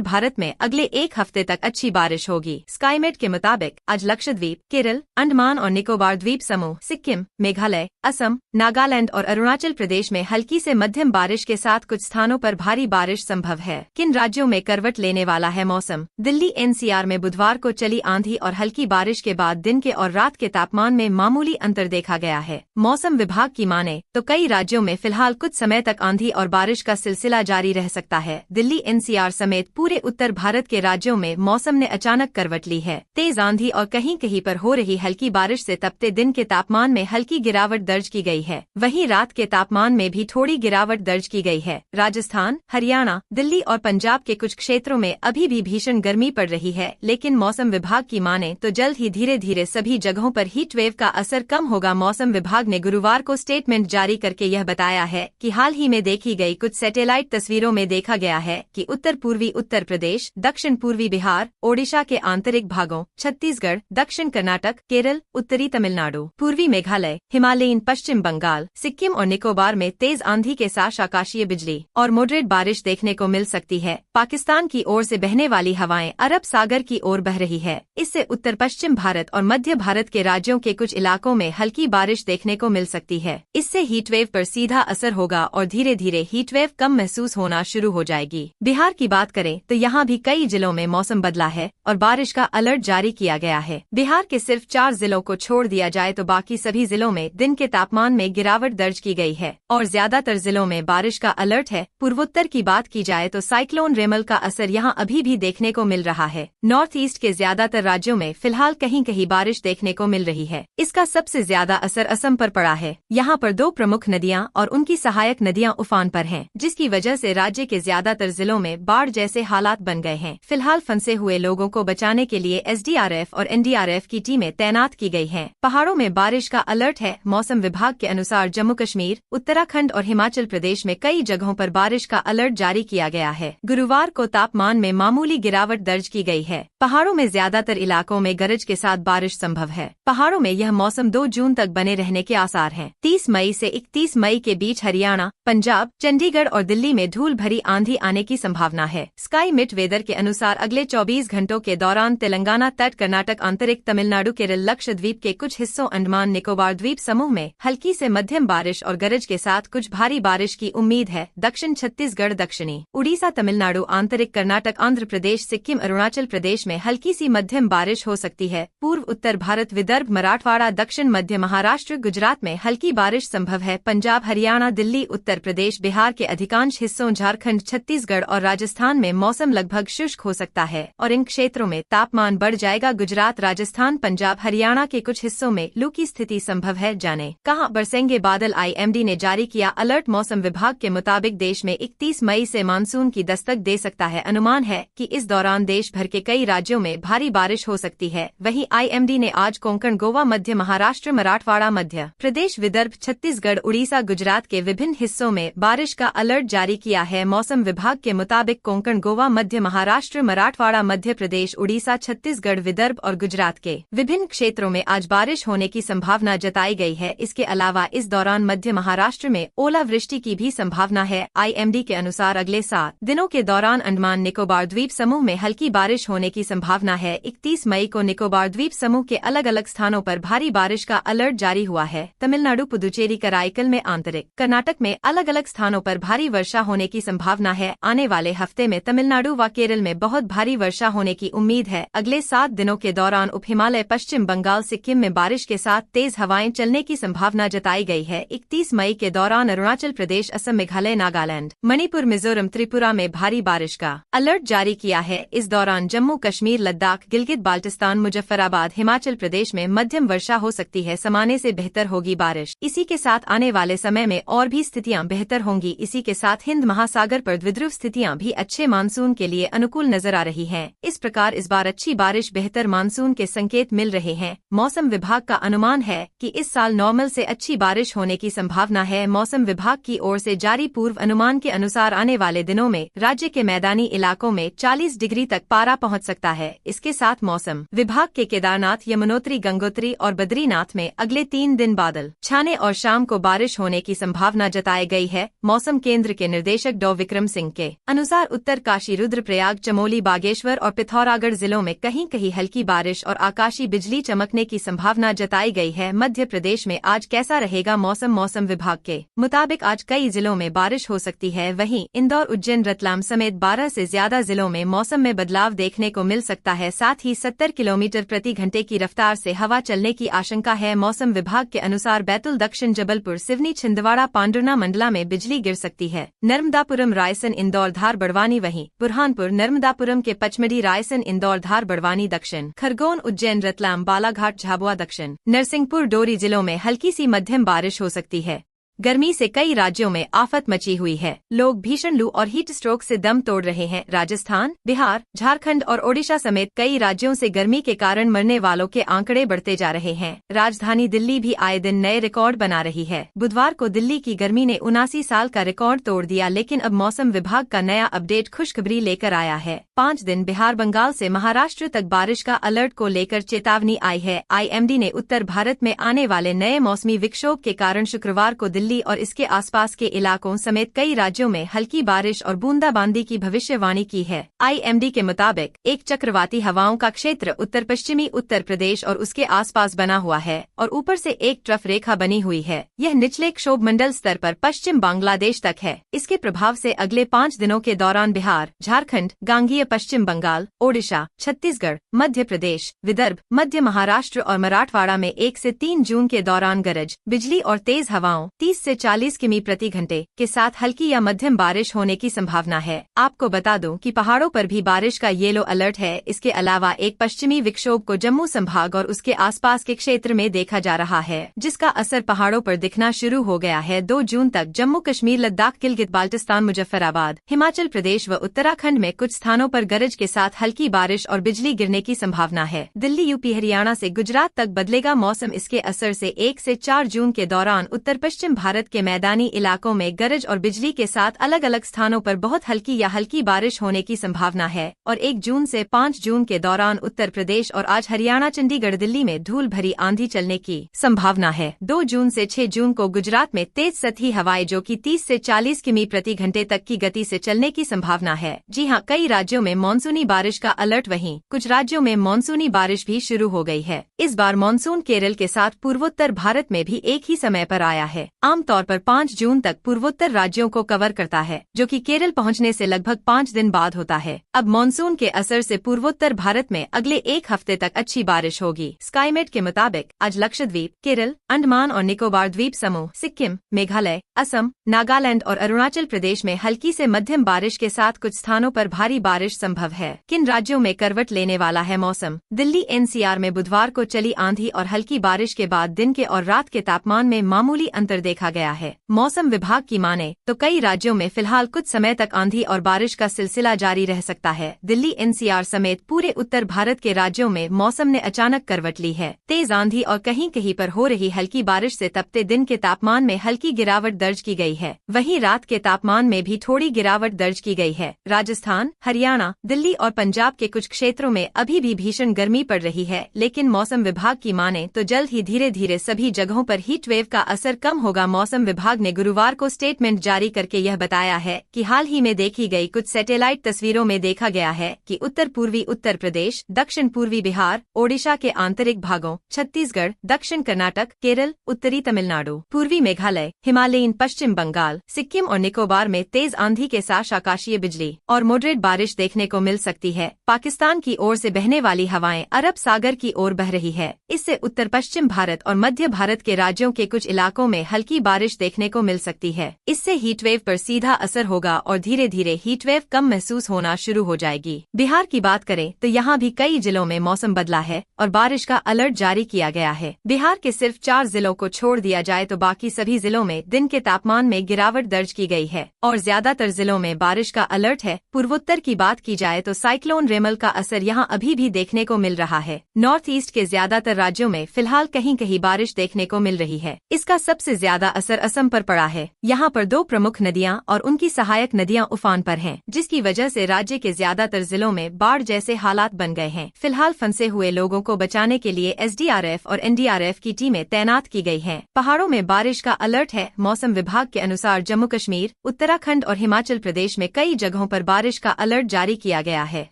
भारत में अगले 1 हफ्ते तक अच्छी बारिश होगी। स्काईमेट के मुताबिक आज लक्षद्वीप, केरल, अंडमान और निकोबार द्वीप समूह, सिक्किम, मेघालय, असम, नागालैंड और अरुणाचल प्रदेश में हल्की से मध्यम बारिश के साथ कुछ स्थानों पर भारी बारिश संभव है। किन राज्यों में करवट लेने वाला है मौसम? दिल्ली NCR में बुधवार को चली आंधी और हल्की बारिश के बाद दिन के और रात के तापमान में मामूली अंतर देखा गया है। मौसम विभाग की माने तो कई राज्यों में फिलहाल कुछ समय तक आंधी और बारिश का सिलसिला जारी रह सकता है। दिल्ली NCR समेत पूरे उत्तर भारत के राज्यों में मौसम ने अचानक करवट ली है। तेज आंधी और कहीं कहीं पर हो रही हल्की बारिश से तपते दिन के तापमान में हल्की गिरावट दर्ज की गई है। वहीं रात के तापमान में भी थोड़ी गिरावट दर्ज की गई है। राजस्थान, हरियाणा, दिल्ली और पंजाब के कुछ क्षेत्रों में अभी भी भीषण गर्मी पड़ रही है, लेकिन मौसम विभाग की माने तो जल्द ही धीरे धीरे सभी जगहों पर हीट वेव का असर कम होगा। मौसम विभाग ने गुरुवार को स्टेटमेंट जारी करके यह बताया है कि हाल ही में देखी गई कुछ सैटेलाइट तस्वीरों में देखा गया है कि उत्तर पूर्वी उत्तर प्रदेश, दक्षिण पूर्वी बिहार, ओडिशा के आंतरिक भागों, छत्तीसगढ़, दक्षिण कर्नाटक, केरल, उत्तरी तमिलनाडु, पूर्वी मेघालय, हिमालयीन पश्चिम बंगाल, सिक्किम और निकोबार में तेज आंधी के साथ आकाशीय बिजली और मॉडरेट बारिश देखने को मिल सकती है। पाकिस्तान की ओर से बहने वाली हवाएं अरब सागर की ओर बह रही है। इससे उत्तर पश्चिम भारत और मध्य भारत के राज्यों के कुछ इलाकों में हल्की बारिश देखने को मिल सकती है। इससे हीटवेव पर सीधा असर होगा और धीरे धीरे हीटवेव कम महसूस होना शुरू हो जाएगी। बिहार की बात करें तो यहाँ भी कई जिलों में मौसम बदला है और बारिश का अलर्ट जारी किया गया है। बिहार के सिर्फ 4 जिलों को छोड़ दिया जाए तो बाकी सभी जिलों में दिन के तापमान में गिरावट दर्ज की गई है और ज्यादातर जिलों में बारिश का अलर्ट है। पूर्वोत्तर की बात की जाए तो साइक्लोन रेमल का असर यहाँ अभी भी देखने को मिल रहा है। नॉर्थ ईस्ट के ज्यादातर राज्यों में फिलहाल कहीं कहीं बारिश देखने को मिल रही है। इसका सबसे ज्यादा असर असम पर पड़ा है। यहाँ पर 2 प्रमुख नदियाँ और उनकी सहायक नदियाँ उफान पर हैं, जिसकी वजह से राज्य के ज्यादातर जिलों में बाढ़ जैसे हालात बन गए हैं। फिलहाल फंसे हुए लोगों को बचाने के लिए SDRF और NDRF की टीमें तैनात की गई हैं। पहाड़ों में बारिश का अलर्ट है। मौसम विभाग के अनुसार जम्मू कश्मीर, उत्तराखंड और हिमाचल प्रदेश में कई जगहों पर बारिश का अलर्ट जारी किया गया है। गुरुवार को तापमान में मामूली गिरावट दर्ज की गई है। पहाड़ों में ज्यादातर इलाकों में गरज के साथ बारिश संभव है। पहाड़ों में यह मौसम 2 जून तक बने रहने के आसार हैं। 30 मई से 31 मई के बीच हरियाणा, पंजाब, चंडीगढ़ और दिल्ली में धूल भरी आंधी आने की संभावना है। स्काई मिट वेदर के अनुसार अगले 24 घंटों के दौरान तेलंगाना तट, कर्नाटक, आंतरिक तमिलनाडु, केरल, लक्षद्वीप के कुछ हिस्सों, अंडमान निकोबार द्वीप समूह में हल्की से मध्यम बारिश और गरज के साथ कुछ भारी बारिश की उम्मीद है। दक्षिण छत्तीसगढ़, दक्षिणी उड़ीसा, तमिलनाडु, आंतरिक कर्नाटक, आंध्र प्रदेश, सिक्किम, अरुणाचल प्रदेश में हल्की सी मध्यम बारिश हो सकती है। पूर्व उत्तर भारत, विदर्भ, मराठवाड़ा, दक्षिण मध्य महाराष्ट्र, गुजरात में हल्की बारिश संभव है। पंजाब, हरियाणा, दिल्ली, उत्तर प्रदेश, बिहार के अधिकांश हिस्सों, झारखंड, छत्तीसगढ़ और राजस्थान में मौसम लगभग शुष्क हो सकता है और इन क्षेत्रों में तापमान बढ़ जाएगा। गुजरात, राजस्थान, पंजाब, हरियाणा के कुछ हिस्सों में लू की स्थिति संभव है। जाने कहां बरसेंगे बादल। IMD ने जारी किया अलर्ट। मौसम विभाग के मुताबिक देश में 31 मई से मानसून की दस्तक दे सकता है। अनुमान है कि इस दौरान देश भर के कई राज्यों में भारी बारिश हो सकती है। वहीं IMD ने आज कोंकण, गोवा, मध्य महाराष्ट्र, मराठवाड़ा, मध्य प्रदेश, विदर्भ, छत्तीसगढ़, उड़ीसा, गुजरात के विभिन्न हिस्सों में बारिश का अलर्ट जारी किया है। मौसम विभाग के मुताबिक कोंकण, गोवा, मध्य महाराष्ट्र, मराठवाड़ा, मध्य प्रदेश, उड़ीसा, छत्तीसगढ़, विदर्भ और गुजरात के विभिन्न क्षेत्रों में आज बारिश होने की संभावना जताई गई है। इसके अलावा इस दौरान मध्य महाराष्ट्र में ओलावृष्टि की भी संभावना है। IMD के अनुसार अगले 7 दिनों के दौरान अंडमान निकोबार द्वीप समूह में हल्की बारिश होने की संभावना है। 31 मई को निकोबार द्वीप समूह के अलग अलग स्थानों पर भारी बारिश का अलर्ट जारी हुआ है। तमिलनाडु, पुदुचेरी, कराईकल में आंतरिक कर्नाटक में अलग अलग स्थानों पर भारी वर्षा होने की संभावना है। आने वाले हफ्ते में तमिलनाडु व केरल में बहुत भारी वर्षा होने की उम्मीद है। अगले 7 दिनों के दौरान उप हिमालय, पश्चिम बंगाल, सिक्किम में बारिश के साथ तेज हवाएं चलने की संभावना जताई गई है। 31 मई के दौरान अरुणाचल प्रदेश, असम, मेघालय, नागालैंड, मणिपुर, मिजोरम, त्रिपुरा में भारी बारिश का अलर्ट जारी किया है। इस दौरान जम्मू कश्मीर, लद्दाख, गिलगित बाल्टिस्तान, मुजफ्फराबाद, हिमाचल प्रदेश में मध्यम वर्षा हो सकती है। सामान्य से बेहतर होगी बारिश। इसी के साथ आने वाले समय में और भी स्थितियां बेहतर होंगी। इसी के साथ हिंद महासागर पर द्विध्रुव स्थितियां भी अच्छे मानसून के लिए अनुकूल नजर आ रही हैं। इस प्रकार इस बार अच्छी बारिश, बेहतर मानसून के संकेत मिल रहे हैं। मौसम विभाग का अनुमान है कि इस साल नॉर्मल से अच्छी बारिश होने की संभावना है। मौसम विभाग की ओर से जारी पूर्व अनुमान के अनुसार आने वाले दिनों में राज्य के मैदानी इलाकों में 40 डिग्री तक पारा पहुंच सकता है। इसके साथ मौसम विभाग के केदारनाथ, यमुनोत्री, गंगोत्री और बद्रीनाथ में अगले 3 दिन बादल छाने और शाम को बारिश होने की संभावना जताई गई है। मौसम केंद्र के निर्देशक डॉ विक्रम सिंह के अनुसार उत्तरकाशी, रुद्रप्रयाग, चमोली, बागेश्वर और पिथौरागढ़ जिलों में कहीं कहीं हल्की बारिश और आकाशीय बिजली चमकने की संभावना जताई गई है। मध्य प्रदेश में आज कैसा रहेगा मौसम। मौसम विभाग के मुताबिक आज कई जिलों में बारिश हो सकती है। वहीं इंदौर, उज्जैन, रतलाम समेत 12 से ज्यादा जिलों में मौसम में बदलाव देखने को मिल सकता है। साथ ही 70 किलोमीटर प्रति घंटे की रफ्तार से हवा चलने की आशंका है। मौसम विभाग के अनुसार बैतूल, दक्षिण जबलपुर, सिवनी, छिंदवाड़ा, पांडुर्ना, मंडला में बिजली गिर सकती है। नर्मदापुरम, रायसेन, इंदौर, धार, बड़वानी, वहीं बुरहानपुर, नर्मदापुरम के पचमढ़ी, रायसेन, इंदौर, धार, बड़वानी, दक्षिण खरगोन, उज्जैन, रतलाम, बालाघाट, झाबुआ, दक्षिण नरसिंहपुर, डोरी जिलों में हल्की सी मध्यम बारिश हो सकती है। गर्मी से कई राज्यों में आफत मची हुई है। लोग भीषण लू और हीट स्ट्रोक से दम तोड़ रहे हैं। राजस्थान, बिहार, झारखंड और ओडिशा समेत कई राज्यों से गर्मी के कारण मरने वालों के आंकड़े बढ़ते जा रहे हैं। राजधानी दिल्ली भी आए दिन नए रिकॉर्ड बना रही है। बुधवार को दिल्ली की गर्मी ने 79 साल का रिकॉर्ड तोड़ दिया, लेकिन अब मौसम विभाग का नया अपडेट खुशखबरी लेकर आया है। 5 दिन बिहार, बंगाल से महाराष्ट्र तक बारिश का अलर्ट को लेकर चेतावनी आई है। IMD ने उत्तर भारत में आने वाले नए मौसमी विक्षोभ के कारण शुक्रवार को दिल्ली और इसके आसपास के इलाकों समेत कई राज्यों में हल्की बारिश और बूंदाबांदी की भविष्यवाणी की है। IMD के मुताबिक एक चक्रवाती हवाओं का क्षेत्र उत्तर पश्चिमी उत्तर प्रदेश और उसके आसपास बना हुआ है और ऊपर से एक ट्रफ रेखा बनी हुई है। यह निचले क्षोभ मंडल स्तर पर पश्चिम बांग्लादेश तक है। इसके प्रभाव से अगले 5 दिनों के दौरान बिहार, झारखंड, गांगेय पश्चिम बंगाल, ओडिशा, छत्तीसगढ़, मध्य प्रदेश, विदर्भ, मध्य महाराष्ट्र और मराठवाड़ा में 1 से 3 जून के दौरान गरज बिजली और तेज हवाओं 30 से 40 किमी प्रति घंटे के साथ हल्की या मध्यम बारिश होने की संभावना है। आपको बता दूं कि पहाड़ों पर भी बारिश का येलो अलर्ट है। इसके अलावा एक पश्चिमी विक्षोभ को जम्मू संभाग और उसके आसपास के क्षेत्र में देखा जा रहा है, जिसका असर पहाड़ों पर दिखना शुरू हो गया है। 2 जून तक जम्मू कश्मीर, लद्दाख, गिलगित बाल्टिस्तान, मुजफ्फराबाद, हिमाचल प्रदेश व उत्तराखंड में कुछ स्थानों पर गरज के साथ हल्की बारिश और बिजली गिरने की संभावना है। दिल्ली, यूपी, हरियाणा से गुजरात तक बदलेगा मौसम। इसके असर से 1 से 4 जून के दौरान उत्तर पश्चिम भारत के मैदानी इलाकों में गरज और बिजली के साथ अलग अलग स्थानों पर बहुत हल्की या हल्की बारिश होने की संभावना है। और 1 जून से 5 जून के दौरान उत्तर प्रदेश और आज हरियाणा, चंडीगढ़, दिल्ली में धूल भरी आंधी चलने की संभावना है। 2 जून से 6 जून को गुजरात में तेज सतही हवाएं जो कि 30 से 40 किमी प्रति घंटे तक की गति से चलने की संभावना है। जी हां, कई राज्यों में मानसूनी बारिश का अलर्ट, वहीं कुछ राज्यों में मानसूनी बारिश भी शुरू हो गई है। इस बार मानसून केरल के साथ पूर्वोत्तर भारत में भी एक ही समय पर आया है। आमतौर पर 5 जून तक पूर्वोत्तर राज्यों को कवर करता है, जो कि केरल पहुंचने से लगभग 5 दिन बाद होता है। अब मॉनसून के असर से पूर्वोत्तर भारत में अगले एक हफ्ते तक अच्छी बारिश होगी। स्काईमेट के मुताबिक आज लक्षद्वीप, केरल, अंडमान और निकोबार द्वीप समूह, सिक्किम, मेघालय, असम, नागालैंड और अरुणाचल प्रदेश में हल्की से मध्यम बारिश के साथ कुछ स्थानों पर भारी बारिश संभव है। किन राज्यों में करवट लेने वाला है मौसम? दिल्ली एनसीआर में बुधवार को चली आंधी और हल्की बारिश के बाद दिन के और रात के तापमान में मामूली अंतर देखा गया है। मौसम विभाग की माने तो कई राज्यों में फिलहाल कुछ समय तक आंधी और बारिश का सिलसिला जारी रह सकता है। दिल्ली एनसीआर समेत पूरे उत्तर भारत के राज्यों में मौसम ने अचानक करवट ली है। तेज आंधी और कहीं कहीं पर हो रही हल्की बारिश से तपते दिन के तापमान में हल्की गिरावट दर्ज की गई है। वहीं रात के तापमान में भी थोड़ी गिरावट दर्ज की गई है। राजस्थान, हरियाणा, दिल्ली और पंजाब के कुछ क्षेत्रों में अभी भी भीषण गर्मी पड़ रही है, लेकिन मौसम विभाग की माने तो जल्द ही धीरे धीरे सभी जगहों पर हीट वेव का असर कम होगा। मौसम विभाग ने गुरुवार को स्टेटमेंट जारी करके यह बताया है कि हाल ही में देखी गई कुछ सैटेलाइट तस्वीरों में देखा गया है कि उत्तर पूर्वी उत्तर प्रदेश, दक्षिण पूर्वी बिहार, ओडिशा के आंतरिक भागों, छत्तीसगढ़, दक्षिण कर्नाटक, केरल, उत्तरी तमिलनाडु, पूर्वी मेघालय, हिमालयीन पश्चिम बंगाल, सिक्किम और निकोबार में तेज आंधी के साथ आकाशीय बिजली और मॉडरेट बारिश देखने को मिल सकती है। पाकिस्तान की ओर से बहने वाली हवाएं अरब सागर की ओर बह रही है। इससे उत्तर पश्चिम भारत और मध्य भारत के राज्यों के कुछ इलाकों में हल्की बारिश देखने को मिल सकती है। इससे हीटवेव पर सीधा असर होगा और धीरे धीरे हीटवेव कम महसूस होना शुरू हो जाएगी। बिहार की बात करें तो यहाँ भी कई जिलों में मौसम बदला है और बारिश का अलर्ट जारी किया गया है। बिहार के सिर्फ 4 जिलों को छोड़ दिया जाए तो बाकी सभी जिलों में दिन के तापमान में गिरावट दर्ज की गई है और ज्यादातर जिलों में बारिश का अलर्ट है। पूर्वोत्तर की बात की जाए तो साइक्लोन रेमल का असर यहाँ अभी भी देखने को मिल रहा है। नॉर्थ ईस्ट के ज्यादातर राज्यों में फिलहाल कहीं कहीं बारिश देखने को मिल रही है। इसका सबसे ज्यादा असर असम पर पड़ा है। यहाँ पर 2 प्रमुख नदियाँ और उनकी सहायक नदियाँ उफान पर हैं, जिसकी वजह से राज्य के ज्यादातर जिलों में बाढ़ जैसे हालात बन गए हैं। फिलहाल फंसे हुए लोगों को बचाने के लिए एसडीआरएफ और एनडीआरएफ की टीमें तैनात की गई हैं। पहाड़ों में बारिश का अलर्ट है। मौसम विभाग के अनुसार जम्मू कश्मीर, उत्तराखंड और हिमाचल प्रदेश में कई जगहों पर बारिश का अलर्ट जारी किया गया है।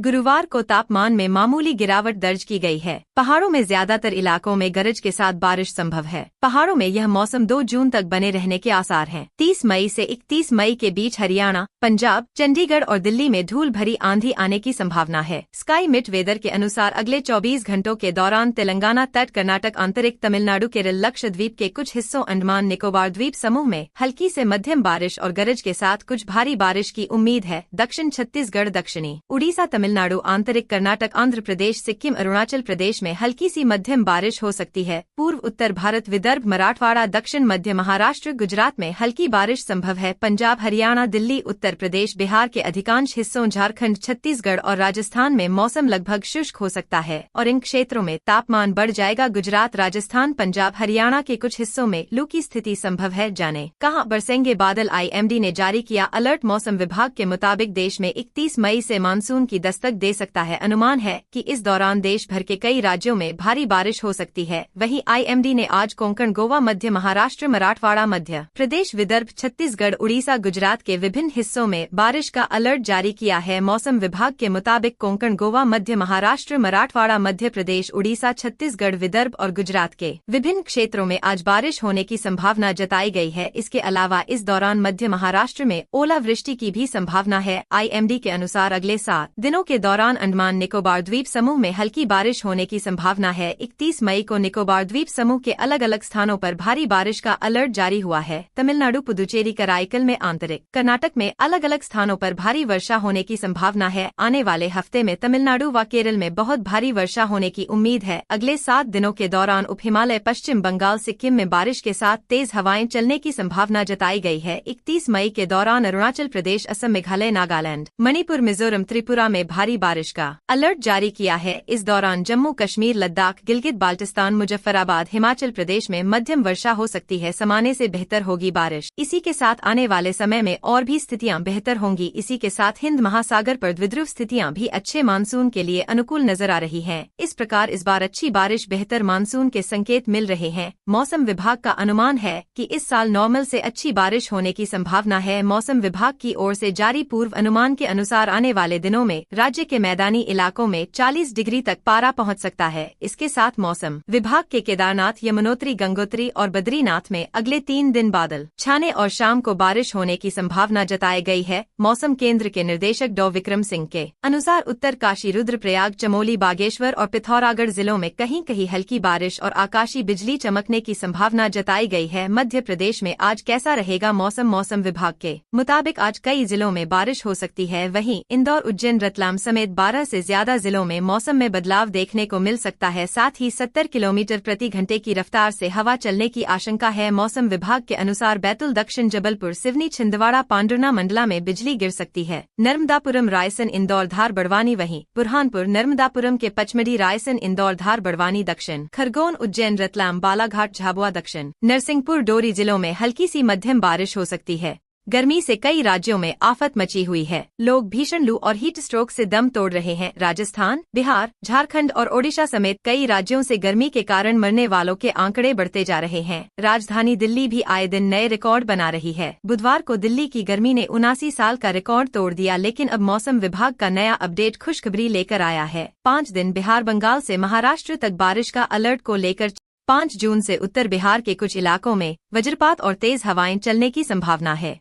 गुरुवार को तापमान में मामूली गिरावट दर्ज की गई है। पहाड़ों में ज्यादातर इलाकों में गरज के साथ बारिश संभव है। पहाड़ों में यह मौसम 2 जून तक बने रहने के आसार हैं। 30 मई से 31 मई के बीच हरियाणा, पंजाब, चंडीगढ़ और दिल्ली में धूल भरी आंधी आने की संभावना है। स्काई मिट वेदर के अनुसार अगले 24 घंटों के दौरान तेलंगाना तट, कर्नाटक, आंतरिक तमिलनाडु, केरल, लक्षद्वीप के कुछ हिस्सों, अंडमान निकोबार द्वीप समूह में हल्की से मध्यम बारिश और गरज के साथ कुछ भारी बारिश की उम्मीद है। दक्षिण छत्तीसगढ़, दक्षिणी उड़ीसा, तमिलनाडु, आंतरिक कर्नाटक, आंध्र प्रदेश, सिक्किम, अरुणाचल प्रदेश में हल्की सी मध्यम बारिश हो सकती है। पूर्व उत्तर भारत, विदर्भ, मराठवाड़ा, दक्षिण मध्य महाराष्ट्र, गुजरात में हल्की बारिश संभव है। पंजाब, हरियाणा, दिल्ली, उत्तर प्रदेश, बिहार के अधिकांश हिस्सों, झारखंड, छत्तीसगढ़ और राजस्थान में मौसम लगभग शुष्क हो सकता है और इन क्षेत्रों में तापमान बढ़ जाएगा। गुजरात, राजस्थान, पंजाब, हरियाणा के कुछ हिस्सों में लू की स्थिति संभव है। जाने कहां बरसेंगे बादल? आईएमडी ने जारी किया अलर्ट। मौसम विभाग के मुताबिक देश में 31 मई से मानसून की दस्तक दे सकता है। अनुमान है कि इस दौरान देश भर के कई राज्यों में भारी बारिश हो सकती है। वहीं आईएमडी ने आज कोंकण, गोवा, मध्य महाराष्ट्र, मराठवाड़ा, मध्य प्रदेश, विदर्भ, छत्तीसगढ़, उड़ीसा, गुजरात के विभिन्न हिस्सों में बारिश का अलर्ट जारी किया है। मौसम विभाग के मुताबिक कोंकण, गोवा, मध्य महाराष्ट्र, मराठवाड़ा, मध्य प्रदेश, उड़ीसा, छत्तीसगढ़, विदर्भ और गुजरात के विभिन्न क्षेत्रों में आज बारिश होने की संभावना जताई गई है। इसके अलावा इस दौरान मध्य महाराष्ट्र में ओलावृष्टि की भी संभावना है। आईएमडी के अनुसार अगले 7 दिनों के दौरान अंडमान निकोबार द्वीप समूह में हल्की बारिश होने की संभावना है। 31 मई को निकोबार द्वीप समूह के अलग अलग स्थानों पर भारी बारिश का अलर्ट जारी हुआ है। तमिलनाडु, पुदुचेरी, कराईकल में, आंतरिक कर्नाटक में अलग अलग स्थानों पर भारी वर्षा होने की संभावना है। आने वाले हफ्ते में तमिलनाडु व केरल में बहुत भारी वर्षा होने की उम्मीद है। अगले 7 दिनों के दौरान उप हिमालय, पश्चिम बंगाल, सिक्किम में बारिश के साथ तेज हवाएं चलने की संभावना जताई गई है। 31 मई के दौरान अरुणाचल प्रदेश, असम, मेघालय, नागालैंड, मणिपुर, मिजोरम, त्रिपुरा में भारी बारिश का अलर्ट जारी किया है। इस दौरान जम्मू कश्मीर, लद्दाख, गिलगित बाल्टिस्तान, मुजफ्फराबाद, हिमाचल प्रदेश में मध्यम वर्षा हो सकती है। सामान्य से बेहतर होगी बारिश। इसी के साथ आने वाले समय में और भी स्थितियां बेहतर होंगी। इसी के साथ हिंद महासागर पर द्विध्रुव स्थितियां भी अच्छे मानसून के लिए अनुकूल नजर आ रही हैं। इस प्रकार इस बार अच्छी बारिश, बेहतर मानसून के संकेत मिल रहे हैं। मौसम विभाग का अनुमान है कि इस साल नॉर्मल से अच्छी बारिश होने की संभावना है। मौसम विभाग की ओर से जारी पूर्व अनुमान के अनुसार आने वाले दिनों में राज्य के मैदानी इलाकों में 40 डिग्री तक पारा पहुंच सकता है। इसके साथ मौसम विभाग के केदारनाथ, यमुनोत्री, गंगोत्री और बद्रीनाथ में अगले 3 दिन बादल छाने और शाम को बारिश होने की संभावना जताई गई है। मौसम केंद्र के निर्देशक डॉ विक्रम सिंह के अनुसार उत्तरकाशी, रुद्रप्रयाग, चमोली, बागेश्वर और पिथौरागढ़ जिलों में कहीं कहीं हल्की बारिश और आकाशीय बिजली चमकने की संभावना जताई गई है। मध्य प्रदेश में आज कैसा रहेगा मौसम? मौसम विभाग के मुताबिक आज कई जिलों में बारिश हो सकती है। वहीं इंदौर, उज्जैन, रतलाम समेत 12 से ज्यादा जिलों में मौसम में बदलाव देखने को मिल सकता है। साथ ही 70 किलोमीटर प्रति घंटे की रफ्तार से हवा चलने की आशंका है। मौसम विभाग के अनुसार बैतूल, दक्षिण जबलपुर, सिवनी, छिंदवाड़ा, पांडुर्ना मंडला में बिजली गिर सकती है। नर्मदापुरम, रायसेन, इंदौर, धार, बड़वानी, वहीं बुरहानपुर, नर्मदापुरम के पचमढ़ी, रायसेन, इंदौर, धार, बड़वानी, दक्षिण खरगोन, उज्जैन, रतलाम, बालाघाट, झाबुआ, दक्षिण नरसिंहपुर, डोरी जिलों में हल्की सी मध्यम बारिश हो सकती है। गर्मी से कई राज्यों में आफत मची हुई है। लोग भीषण लू और हीट स्ट्रोक से दम तोड़ रहे हैं। राजस्थान, बिहार, झारखंड और ओडिशा समेत कई राज्यों से गर्मी के कारण मरने वालों के आंकड़े बढ़ते जा रहे हैं। राजधानी दिल्ली भी आए दिन नए रिकॉर्ड बना रही है। बुधवार को दिल्ली की गर्मी ने 79 साल का रिकॉर्ड तोड़ दिया, लेकिन अब मौसम विभाग का नया अपडेट खुशखबरी लेकर आया है। 5 दिन बिहार, बंगाल से महाराष्ट्र तक बारिश का अलर्ट को लेकर 5 जून से उत्तर बिहार के कुछ इलाकों में वज्रपात और तेज हवाएं चलने की संभावना है।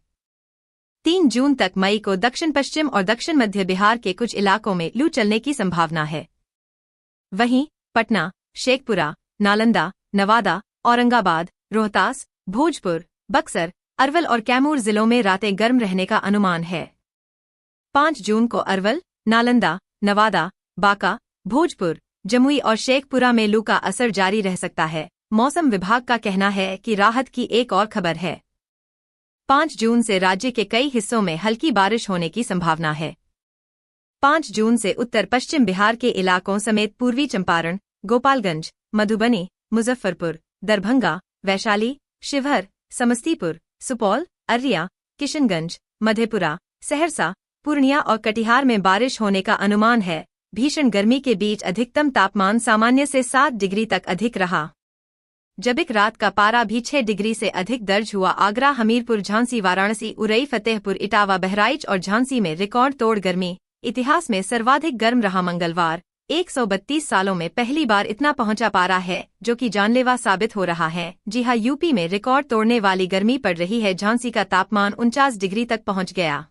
3 जून तक मई को दक्षिण पश्चिम और दक्षिण मध्य बिहार के कुछ इलाकों में लू चलने की संभावना है। वहीं पटना, शेखपुरा, नालंदा, नवादा, औरंगाबाद, रोहतास, भोजपुर, बक्सर, अरवल और कैमूर जिलों में रातें गर्म रहने का अनुमान है। 5 जून को अरवल, नालंदा, नवादा, बांका, भोजपुर, जमुई और शेखपुरा में लू का असर जारी रह सकता है। मौसम विभाग का कहना है कि राहत की एक और खबर है। 5 जून से राज्य के कई हिस्सों में हल्की बारिश होने की संभावना है। 5 जून से उत्तर पश्चिम बिहार के इलाकों समेत पूर्वी चंपारण, गोपालगंज, मधुबनी, मुजफ्फरपुर, दरभंगा, वैशाली, शिवहर, समस्तीपुर, सुपौल, अररिया, किशनगंज, मधेपुरा, सहरसा, पूर्णिया और कटिहार में बारिश होने का अनुमान है। भीषण गर्मी के बीच अधिकतम तापमान सामान्य से 7 डिग्री तक अधिक रहा। जब एक रात का पारा भी 6 डिग्री से अधिक दर्ज हुआ। आगरा, हमीरपुर, झांसी, वाराणसी, उरई, फतेहपुर, इटावा, बहराइच और झांसी में रिकॉर्ड तोड़ गर्मी। इतिहास में सर्वाधिक गर्म रहा मंगलवार। 132 सालों में पहली बार इतना पहुंचा पारा है, जो कि जानलेवा साबित हो रहा है। जी हां, यूपी में रिकॉर्ड तोड़ने वाली गर्मी पड़ रही है। झांसी का तापमान 49 डिग्री तक पहुंच गया।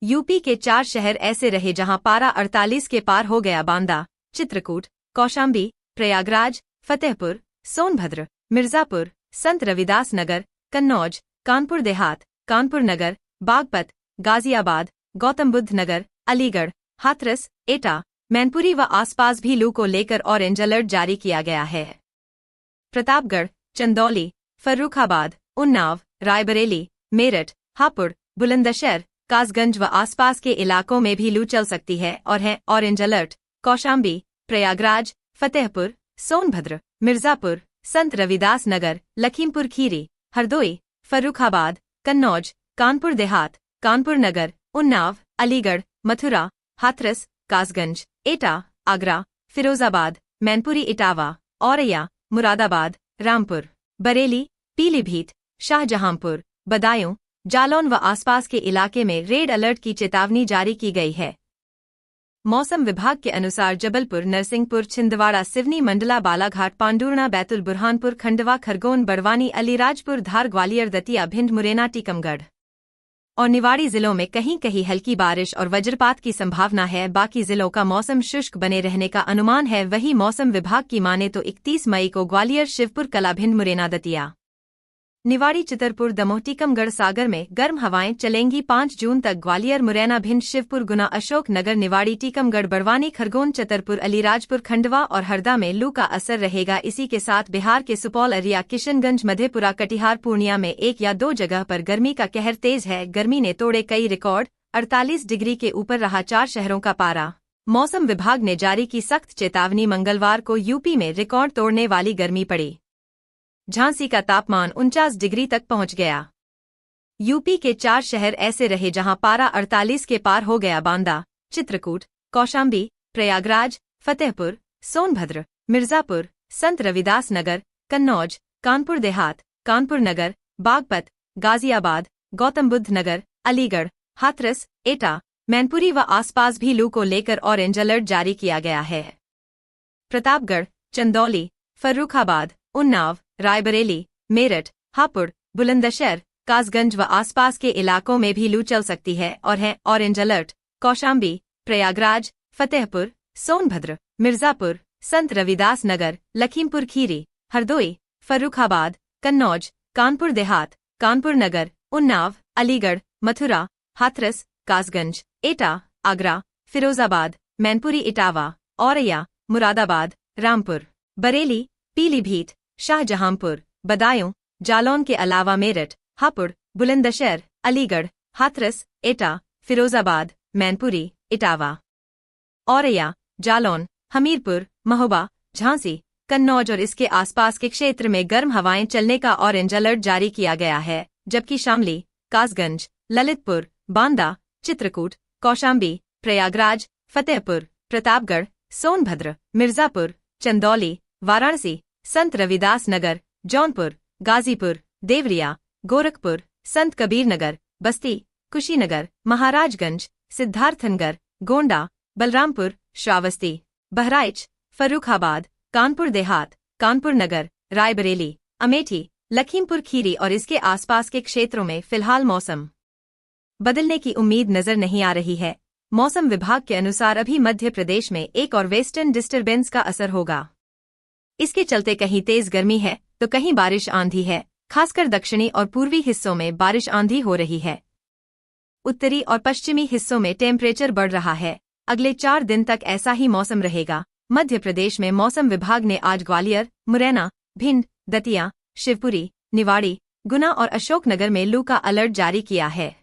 यूपी के 4 शहर ऐसे रहे जहां पारा 48 के पार हो गया। बांदा, चित्रकूट, कौशाम्बी, प्रयागराज, फतेहपुर, सोनभद्र, मिर्जापुर, संत रविदास नगर, कन्नौज, कानपुर देहात, कानपुर नगर, बागपत, गाजियाबाद, गौतम बुद्ध नगर, अलीगढ़, हाथरस, एटा, मैनपुरी व आसपास भी लू को लेकर ऑरेंज अलर्ट जारी किया गया है। प्रतापगढ़, चंदौली, फर्रुखाबाद, उन्नाव, रायबरेली, मेरठ, हापुड़, बुलंदशहर, कासगंज व आसपास के इलाकों में भी लू चल सकती है और है ऑरेंज अलर्ट। कौशाम्बी, प्रयागराज, फतेहपुर, सोनभद्र, मिर्जापुर, संत रविदास नगर, लखीमपुर खीरी, हरदोई, फर्रुखाबाद, कन्नौज, कानपुर देहात, कानपुर नगर, उन्नाव, अलीगढ़, मथुरा, हाथरस, कासगंज, एटा, आगरा, फिरोजाबाद, मैनपुरी, इटावा, औरैया, मुरादाबाद, रामपुर, बरेली, पीलीभीत, शाहजहांपुर, बदायूं, जालौन व आसपास के इलाके में रेड अलर्ट की चेतावनी जारी की गई है। मौसम विभाग के अनुसार जबलपुर, नरसिंहपुर, छिंदवाड़ा, सिवनी, मंडला, बालाघाट, पांडुर्ना, बैतूल, बुरहानपुर, खंडवा, खरगोन, बड़वानी, अलीराजपुर, धार, ग्वालियर, दतिया, भिंड, मुरैना, टीकमगढ़ और निवाड़ी जिलों में कहीं कहीं हल्की बारिश और वज्रपात की संभावना है। बाकी जिलों का मौसम शुष्क बने रहने का अनुमान है। वहीं मौसम विभाग की माने तो 31 मई को ग्वालियर, शिवपुर कला, भिंड, मुरैना, दतिया, निवाड़ी, चितरपुर, दमोह, टीकमगढ़, सागर में गर्म हवाएं चलेंगी। 5 जून तक ग्वालियर, मुरैना, भिंड, शिवपुर, गुना, अशोक नगर, निवाड़ी, टीकमगढ़, बड़वानी, खरगोन, छतरपुर, अलीराजपुर, खंडवा और हरदा में लू का असर रहेगा। इसी के साथ बिहार के सुपौल, अररिया, किशनगंज, मधेपुरा, कटिहार, पूर्णिया में 1 या 2 जगह पर गर्मी का कहर तेज है। गर्मी ने तोड़े कई रिकॉर्ड। 48 डिग्री के ऊपर रहा 4 शहरों का पारा। मौसम विभाग ने जारी की सख्त चेतावनी। मंगलवार को यूपी में रिकॉर्ड तोड़ने वाली गर्मी पड़ी। झांसी का तापमान 49 डिग्री तक पहुंच गया। यूपी के 4 शहर ऐसे रहे जहां पारा 48 के पार हो गया। बांदा, चित्रकूट, कौशाम्बी, प्रयागराज, फतेहपुर, सोनभद्र, मिर्जापुर, संत रविदास नगर, कन्नौज, कानपुर देहात, कानपुर नगर, बागपत, गाजियाबाद, गौतम बुद्ध नगर, अलीगढ़, हाथरस, एटा, मैनपुरी व आसपास भी लू को लेकर ऑरेंज अलर्ट जारी किया गया है। प्रतापगढ़, चंदौली, फर्रुखाबाद, उन्नाव, रायबरेली, मेरठ, हापुड़, बुलंदशहर, कासगंज व आसपास के इलाकों में भी लू चल सकती है और है ऑरेंज अलर्ट। कौशाम्बी, प्रयागराज, फतेहपुर, सोनभद्र, मिर्जापुर, संत रविदास नगर, लखीमपुर खीरी, हरदोई, फर्रुखाबाद, कन्नौज, कानपुर देहात, कानपुर नगर, उन्नाव, अलीगढ़, मथुरा, हाथरस, कासगंज, एटा, आगरा, फिरोजाबाद, मैनपुरी, इटावा, औरैया, मुरादाबाद, रामपुर, बरेली, पीलीभीत, शाहजहांपुर, बदायूं, जालौन के अलावा मेरठ, हापुड़, बुलंदशहर, अलीगढ़, हाथरस, एटा, फिरोजाबाद, मैनपुरी, इटावा, औरैया, जालौन, हमीरपुर, महोबा, झांसी, कन्नौज और इसके आसपास के क्षेत्र में गर्म हवाएं चलने का ऑरेंज अलर्ट जारी किया गया है, जबकि शामली, कासगंज, ललितपुर, बांदा, चित्रकूट, कौशाम्बी, प्रयागराज, फतेहपुर, प्रतापगढ़, सोनभद्र, मिर्जापुर, चंदौली, वाराणसी, संत रविदास नगर, जौनपुर, गाजीपुर, देवरिया, गोरखपुर, संत कबीर नगर, बस्ती, कुशीनगर, महाराजगंज, सिद्धार्थनगर, गोंडा, बलरामपुर, श्रावस्ती, बहराइच, फर्रुखाबाद, कानपुर देहात, कानपुर नगर, रायबरेली, अमेठी, लखीमपुर खीरी और इसके आसपास के क्षेत्रों में फिलहाल मौसम बदलने की उम्मीद नजर नहीं आ रही है। मौसम विभाग के अनुसार अभी मध्य प्रदेश में एक और वेस्टर्न डिस्टर्बेंस का असर होगा। इसके चलते कहीं तेज गर्मी है तो कहीं बारिश आंधी है। खासकर दक्षिणी और पूर्वी हिस्सों में बारिश आंधी हो रही है। उत्तरी और पश्चिमी हिस्सों में टेम्परेचर बढ़ रहा है। अगले 4 दिन तक ऐसा ही मौसम रहेगा। मध्य प्रदेश में मौसम विभाग ने आज ग्वालियर, मुरैना, भिंड, दतिया, शिवपुरी, निवाड़ी, गुना और अशोकनगर में लू का अलर्ट जारी किया है।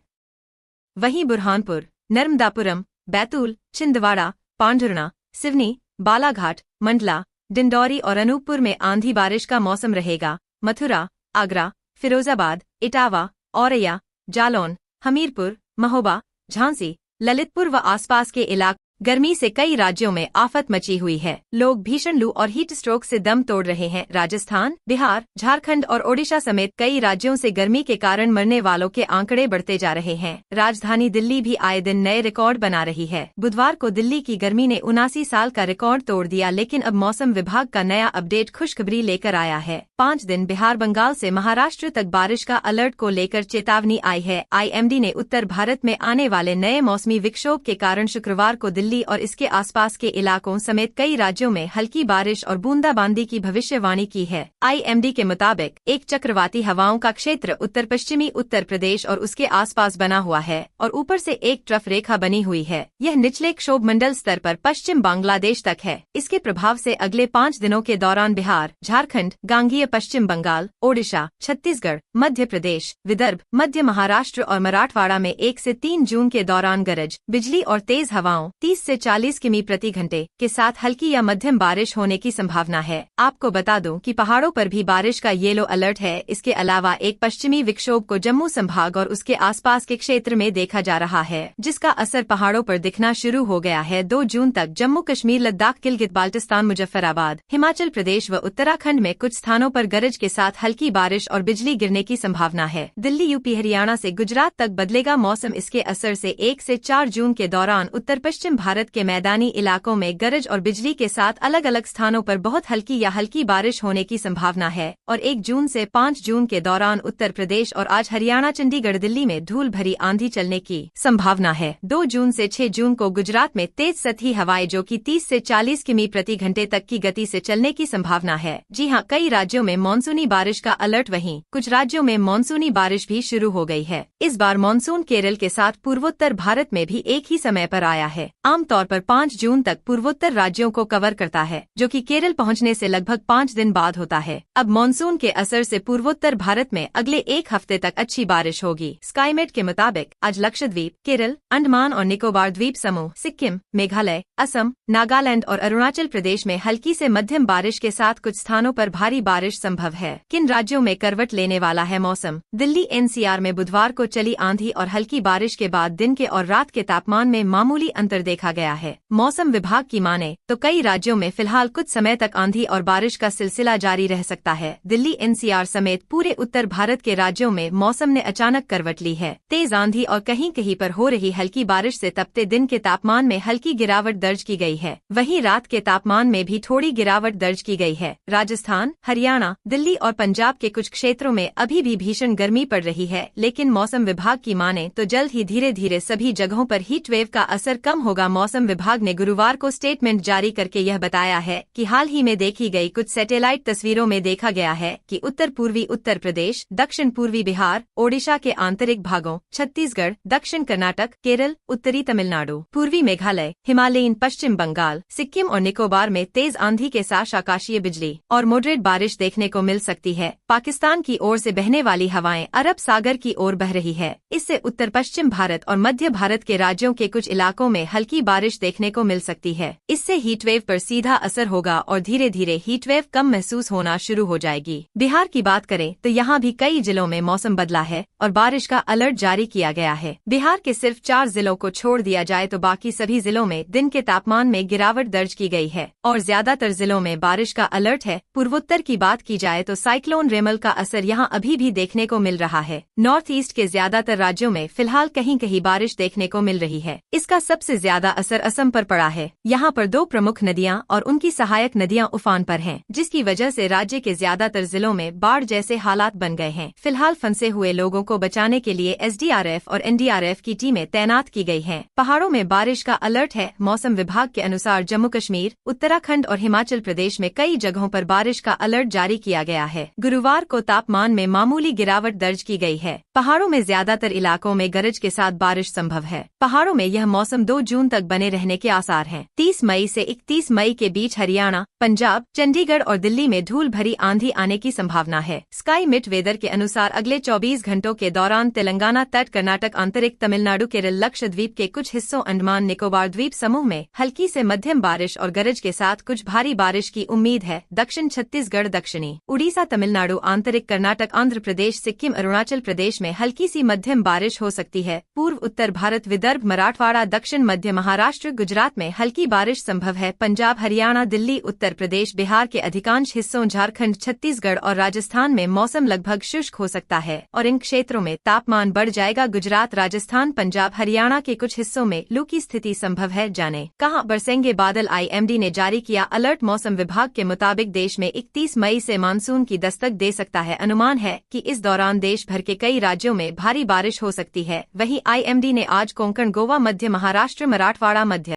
वहीं बुरहानपुर, नर्मदापुरम, बैतूल, छिंदवाड़ा, पांढुर्णा, सिवनी, बालाघाट, मंडला, डिंडौरी और अनूपपुर में आंधी बारिश का मौसम रहेगा। मथुरा, आगरा, फिरोजाबाद, इटावा, औरैया, जालौन, हमीरपुर, महोबा, झांसी, ललितपुर व आसपास के इलाके गर्मी से कई राज्यों में आफत मची हुई है। लोग भीषण लू और हीट स्ट्रोक से दम तोड़ रहे हैं। राजस्थान, बिहार, झारखंड और ओडिशा समेत कई राज्यों से गर्मी के कारण मरने वालों के आंकड़े बढ़ते जा रहे हैं। राजधानी दिल्ली भी आए दिन नए रिकॉर्ड बना रही है। बुधवार को दिल्ली की गर्मी ने 79 साल का रिकॉर्ड तोड़ दिया, लेकिन अब मौसम विभाग का नया अपडेट खुशखबरी लेकर आया है। 5 दिन बिहार, बंगाल से महाराष्ट्र तक बारिश का अलर्ट को लेकर चेतावनी आई है। IMD ने उत्तर भारत में आने वाले नए मौसमी विक्षोभ के कारण शुक्रवार को दिल्ली और इसके आसपास के इलाकों समेत कई राज्यों में हल्की बारिश और बूंदाबांदी की भविष्यवाणी की है। IMD के मुताबिक एक चक्रवाती हवाओं का क्षेत्र उत्तर पश्चिमी उत्तर प्रदेश और उसके आसपास बना हुआ है और ऊपर से एक ट्रफ रेखा बनी हुई है। यह निचले क्षोभ मंडल स्तर पर पश्चिम बांग्लादेश तक है। इसके प्रभाव से अगले 5 दिनों के दौरान बिहार, झारखंड, गांगेय पश्चिम बंगाल, ओडिशा, छत्तीसगढ़, मध्य प्रदेश, विदर्भ, मध्य महाराष्ट्र और मराठवाड़ा में 1 से 3 जून के दौरान गरज, बिजली और तेज हवाओं 30 से 40 किमी प्रति घंटे के साथ हल्की या मध्यम बारिश होने की संभावना है। आपको बता दूं कि पहाड़ों पर भी बारिश का येलो अलर्ट है। इसके अलावा एक पश्चिमी विक्षोभ को जम्मू संभाग और उसके आसपास के क्षेत्र में देखा जा रहा है, जिसका असर पहाड़ों पर दिखना शुरू हो गया है। 2 जून तक जम्मू कश्मीर, लद्दाख, गिलगित बाल्टिस्तान, मुजफ्फराबाद, हिमाचल प्रदेश व उत्तराखंड में कुछ स्थानों पर गरज के साथ हल्की बारिश और बिजली गिरने की संभावना है। दिल्ली, यूपी, हरियाणा से गुजरात तक बदलेगा मौसम। इसके असर से 1 से 4 जून के दौरान उत्तर पश्चिम भारत के मैदानी इलाकों में गरज और बिजली के साथ अलग अलग स्थानों पर बहुत हल्की या हल्की बारिश होने की संभावना है। और 1 जून से 5 जून के दौरान उत्तर प्रदेश और आज हरियाणा, चंडीगढ़, दिल्ली में धूल भरी आंधी चलने की संभावना है। 2 जून से 6 जून को गुजरात में तेज सतही हवाएं जो कि 30 से 40 किमी प्रति घंटे तक की गति से चलने की संभावना है। जी हां, कई राज्यों में मानसूनी बारिश का अलर्ट, वहीं कुछ राज्यों में मानसूनी बारिश भी शुरू हो गई है। इस बार मानसून केरल के साथ पूर्वोत्तर भारत में भी एक ही समय पर आया है। आमतौर पर 5 जून तक पूर्वोत्तर राज्यों को कवर करता है, जो कि केरल पहुंचने से लगभग 5 दिन बाद होता है। अब मानसून के असर से पूर्वोत्तर भारत में अगले 1 हफ्ते तक अच्छी बारिश होगी। स्काईमेट के मुताबिक आज लक्षद्वीप, केरल, अंडमान और निकोबार द्वीप समूह, सिक्किम, मेघालय, असम, नागालैंड और अरुणाचल प्रदेश में हल्की से मध्यम बारिश के साथ कुछ स्थानों पर भारी बारिश संभव है। किन राज्यों में करवट लेने वाला है मौसम? दिल्ली NCR में बुधवार को चली आंधी और हल्की बारिश के बाद दिन के और रात के तापमान में मामूली अंतर देखा देखा गया है। मौसम विभाग की माने तो कई राज्यों में फिलहाल कुछ समय तक आंधी और बारिश का सिलसिला जारी रह सकता है। दिल्ली एनसीआर समेत पूरे उत्तर भारत के राज्यों में मौसम ने अचानक करवट ली है। तेज आंधी और कहीं कहीं पर हो रही हल्की बारिश से तपते दिन के तापमान में हल्की गिरावट दर्ज की गई है। वहीं रात के तापमान में भी थोड़ी गिरावट दर्ज की गई है। राजस्थान, हरियाणा, दिल्ली और पंजाब के कुछ क्षेत्रों में अभी भी भीषण गर्मी पड़ रही है, लेकिन मौसम विभाग की माने तो जल्द ही धीरे धीरे सभी जगहों पर हीट वेव का असर कम होगा। मौसम विभाग ने गुरुवार को स्टेटमेंट जारी करके यह बताया है कि हाल ही में देखी गई कुछ सैटेलाइट तस्वीरों में देखा गया है कि उत्तर पूर्वी उत्तर प्रदेश, दक्षिण पूर्वी बिहार, ओडिशा के आंतरिक भागों, छत्तीसगढ़, दक्षिण कर्नाटक, केरल, उत्तरी तमिलनाडु, पूर्वी मेघालय, हिमालयीन पश्चिम बंगाल, सिक्किम और निकोबार में तेज आंधी के साथ आकाशीय बिजली और मॉडरेट बारिश देखने को मिल सकती है। पाकिस्तान की ओर से बहने वाली हवाएं अरब सागर की ओर बह रही है। इससे उत्तर पश्चिम भारत और मध्य भारत के राज्यों के कुछ इलाकों में हल्की बारिश देखने को मिल सकती है। इससे हीटवेव पर सीधा असर होगा और धीरे धीरे हीटवेव कम महसूस होना शुरू हो जाएगी। बिहार की बात करें तो यहाँ भी कई जिलों में मौसम बदला है और बारिश का अलर्ट जारी किया गया है। बिहार के सिर्फ 4 जिलों को छोड़ दिया जाए तो बाकी सभी जिलों में दिन के तापमान में गिरावट दर्ज की गई है और ज्यादातर जिलों में बारिश का अलर्ट है। पूर्वोत्तर की बात की जाए तो साइक्लोन रेमल का असर यहाँ अभी भी देखने को मिल रहा है। नॉर्थ ईस्ट के ज्यादातर राज्यों में फिलहाल कहीं कहीं बारिश देखने को मिल रही है। इसका सबसे ज्यादा असर असम पर पड़ा है। यहाँ पर 2 प्रमुख नदियाँ और उनकी सहायक नदियाँ उफान पर हैं, जिसकी वजह से राज्य के ज्यादातर जिलों में बाढ़ जैसे हालात बन गए हैं। फिलहाल फंसे हुए लोगों को बचाने के लिए एसडीआरएफ और एनडीआरएफ की टीमें तैनात की गई हैं। पहाड़ों में बारिश का अलर्ट है। मौसम विभाग के अनुसार जम्मू कश्मीर, उत्तराखंड और हिमाचल प्रदेश में कई जगहों पर बारिश का अलर्ट जारी किया गया है। गुरुवार को तापमान में मामूली गिरावट दर्ज की गई है। पहाड़ों में ज्यादातर इलाकों में गरज के साथ बारिश संभव है। पहाड़ों में यह मौसम 2 जून तक बने रहने के आसार हैं। 30 मई से 31 मई के बीच हरियाणा, पंजाब, चंडीगढ़ और दिल्ली में धूल भरी आंधी आने की संभावना है। स्काई मिट वेदर के अनुसार अगले 24 घंटों के दौरान तेलंगाना तट, कर्नाटक, आंतरिक तमिलनाडु, केरल, लक्षद्वीप के कुछ हिस्सों, अंडमान निकोबार द्वीप समूह में हल्की से मध्यम बारिश और गरज के साथ कुछ भारी बारिश की उम्मीद है। दक्षिण छत्तीसगढ़, दक्षिणी उड़ीसा, तमिलनाडु, आंतरिक कर्नाटक, आंध्र प्रदेश, सिक्किम, अरुणाचल प्रदेश में हल्की सी मध्यम बारिश हो सकती है। पूर्व उत्तर भारत, विदर्भ, मराठवाड़ा, दक्षिण मध्य महाराष्ट्र, गुजरात में हल्की बारिश संभव है। पंजाब, हरियाणा, दिल्ली, उत्तर प्रदेश, बिहार के अधिकांश हिस्सों, झारखंड, छत्तीसगढ़ और राजस्थान में मौसम लगभग शुष्क हो सकता है और इन क्षेत्रों में तापमान बढ़ जाएगा। गुजरात, राजस्थान, पंजाब, हरियाणा के कुछ हिस्सों में लू की स्थिति संभव है। जाने कहां बरसेंगे बादल। आईएमडी ने जारी किया अलर्ट। मौसम विभाग के मुताबिक देश में 31 मई से मानसून की दस्तक दे सकता है। अनुमान है कि इस दौरान देश भर के कई राज्यों में भारी बारिश हो सकती है। वहीं आईएमडी ने आज कोंकण, गोवा, मध्य महाराष्ट्र, मराठवाड़ा, मध्य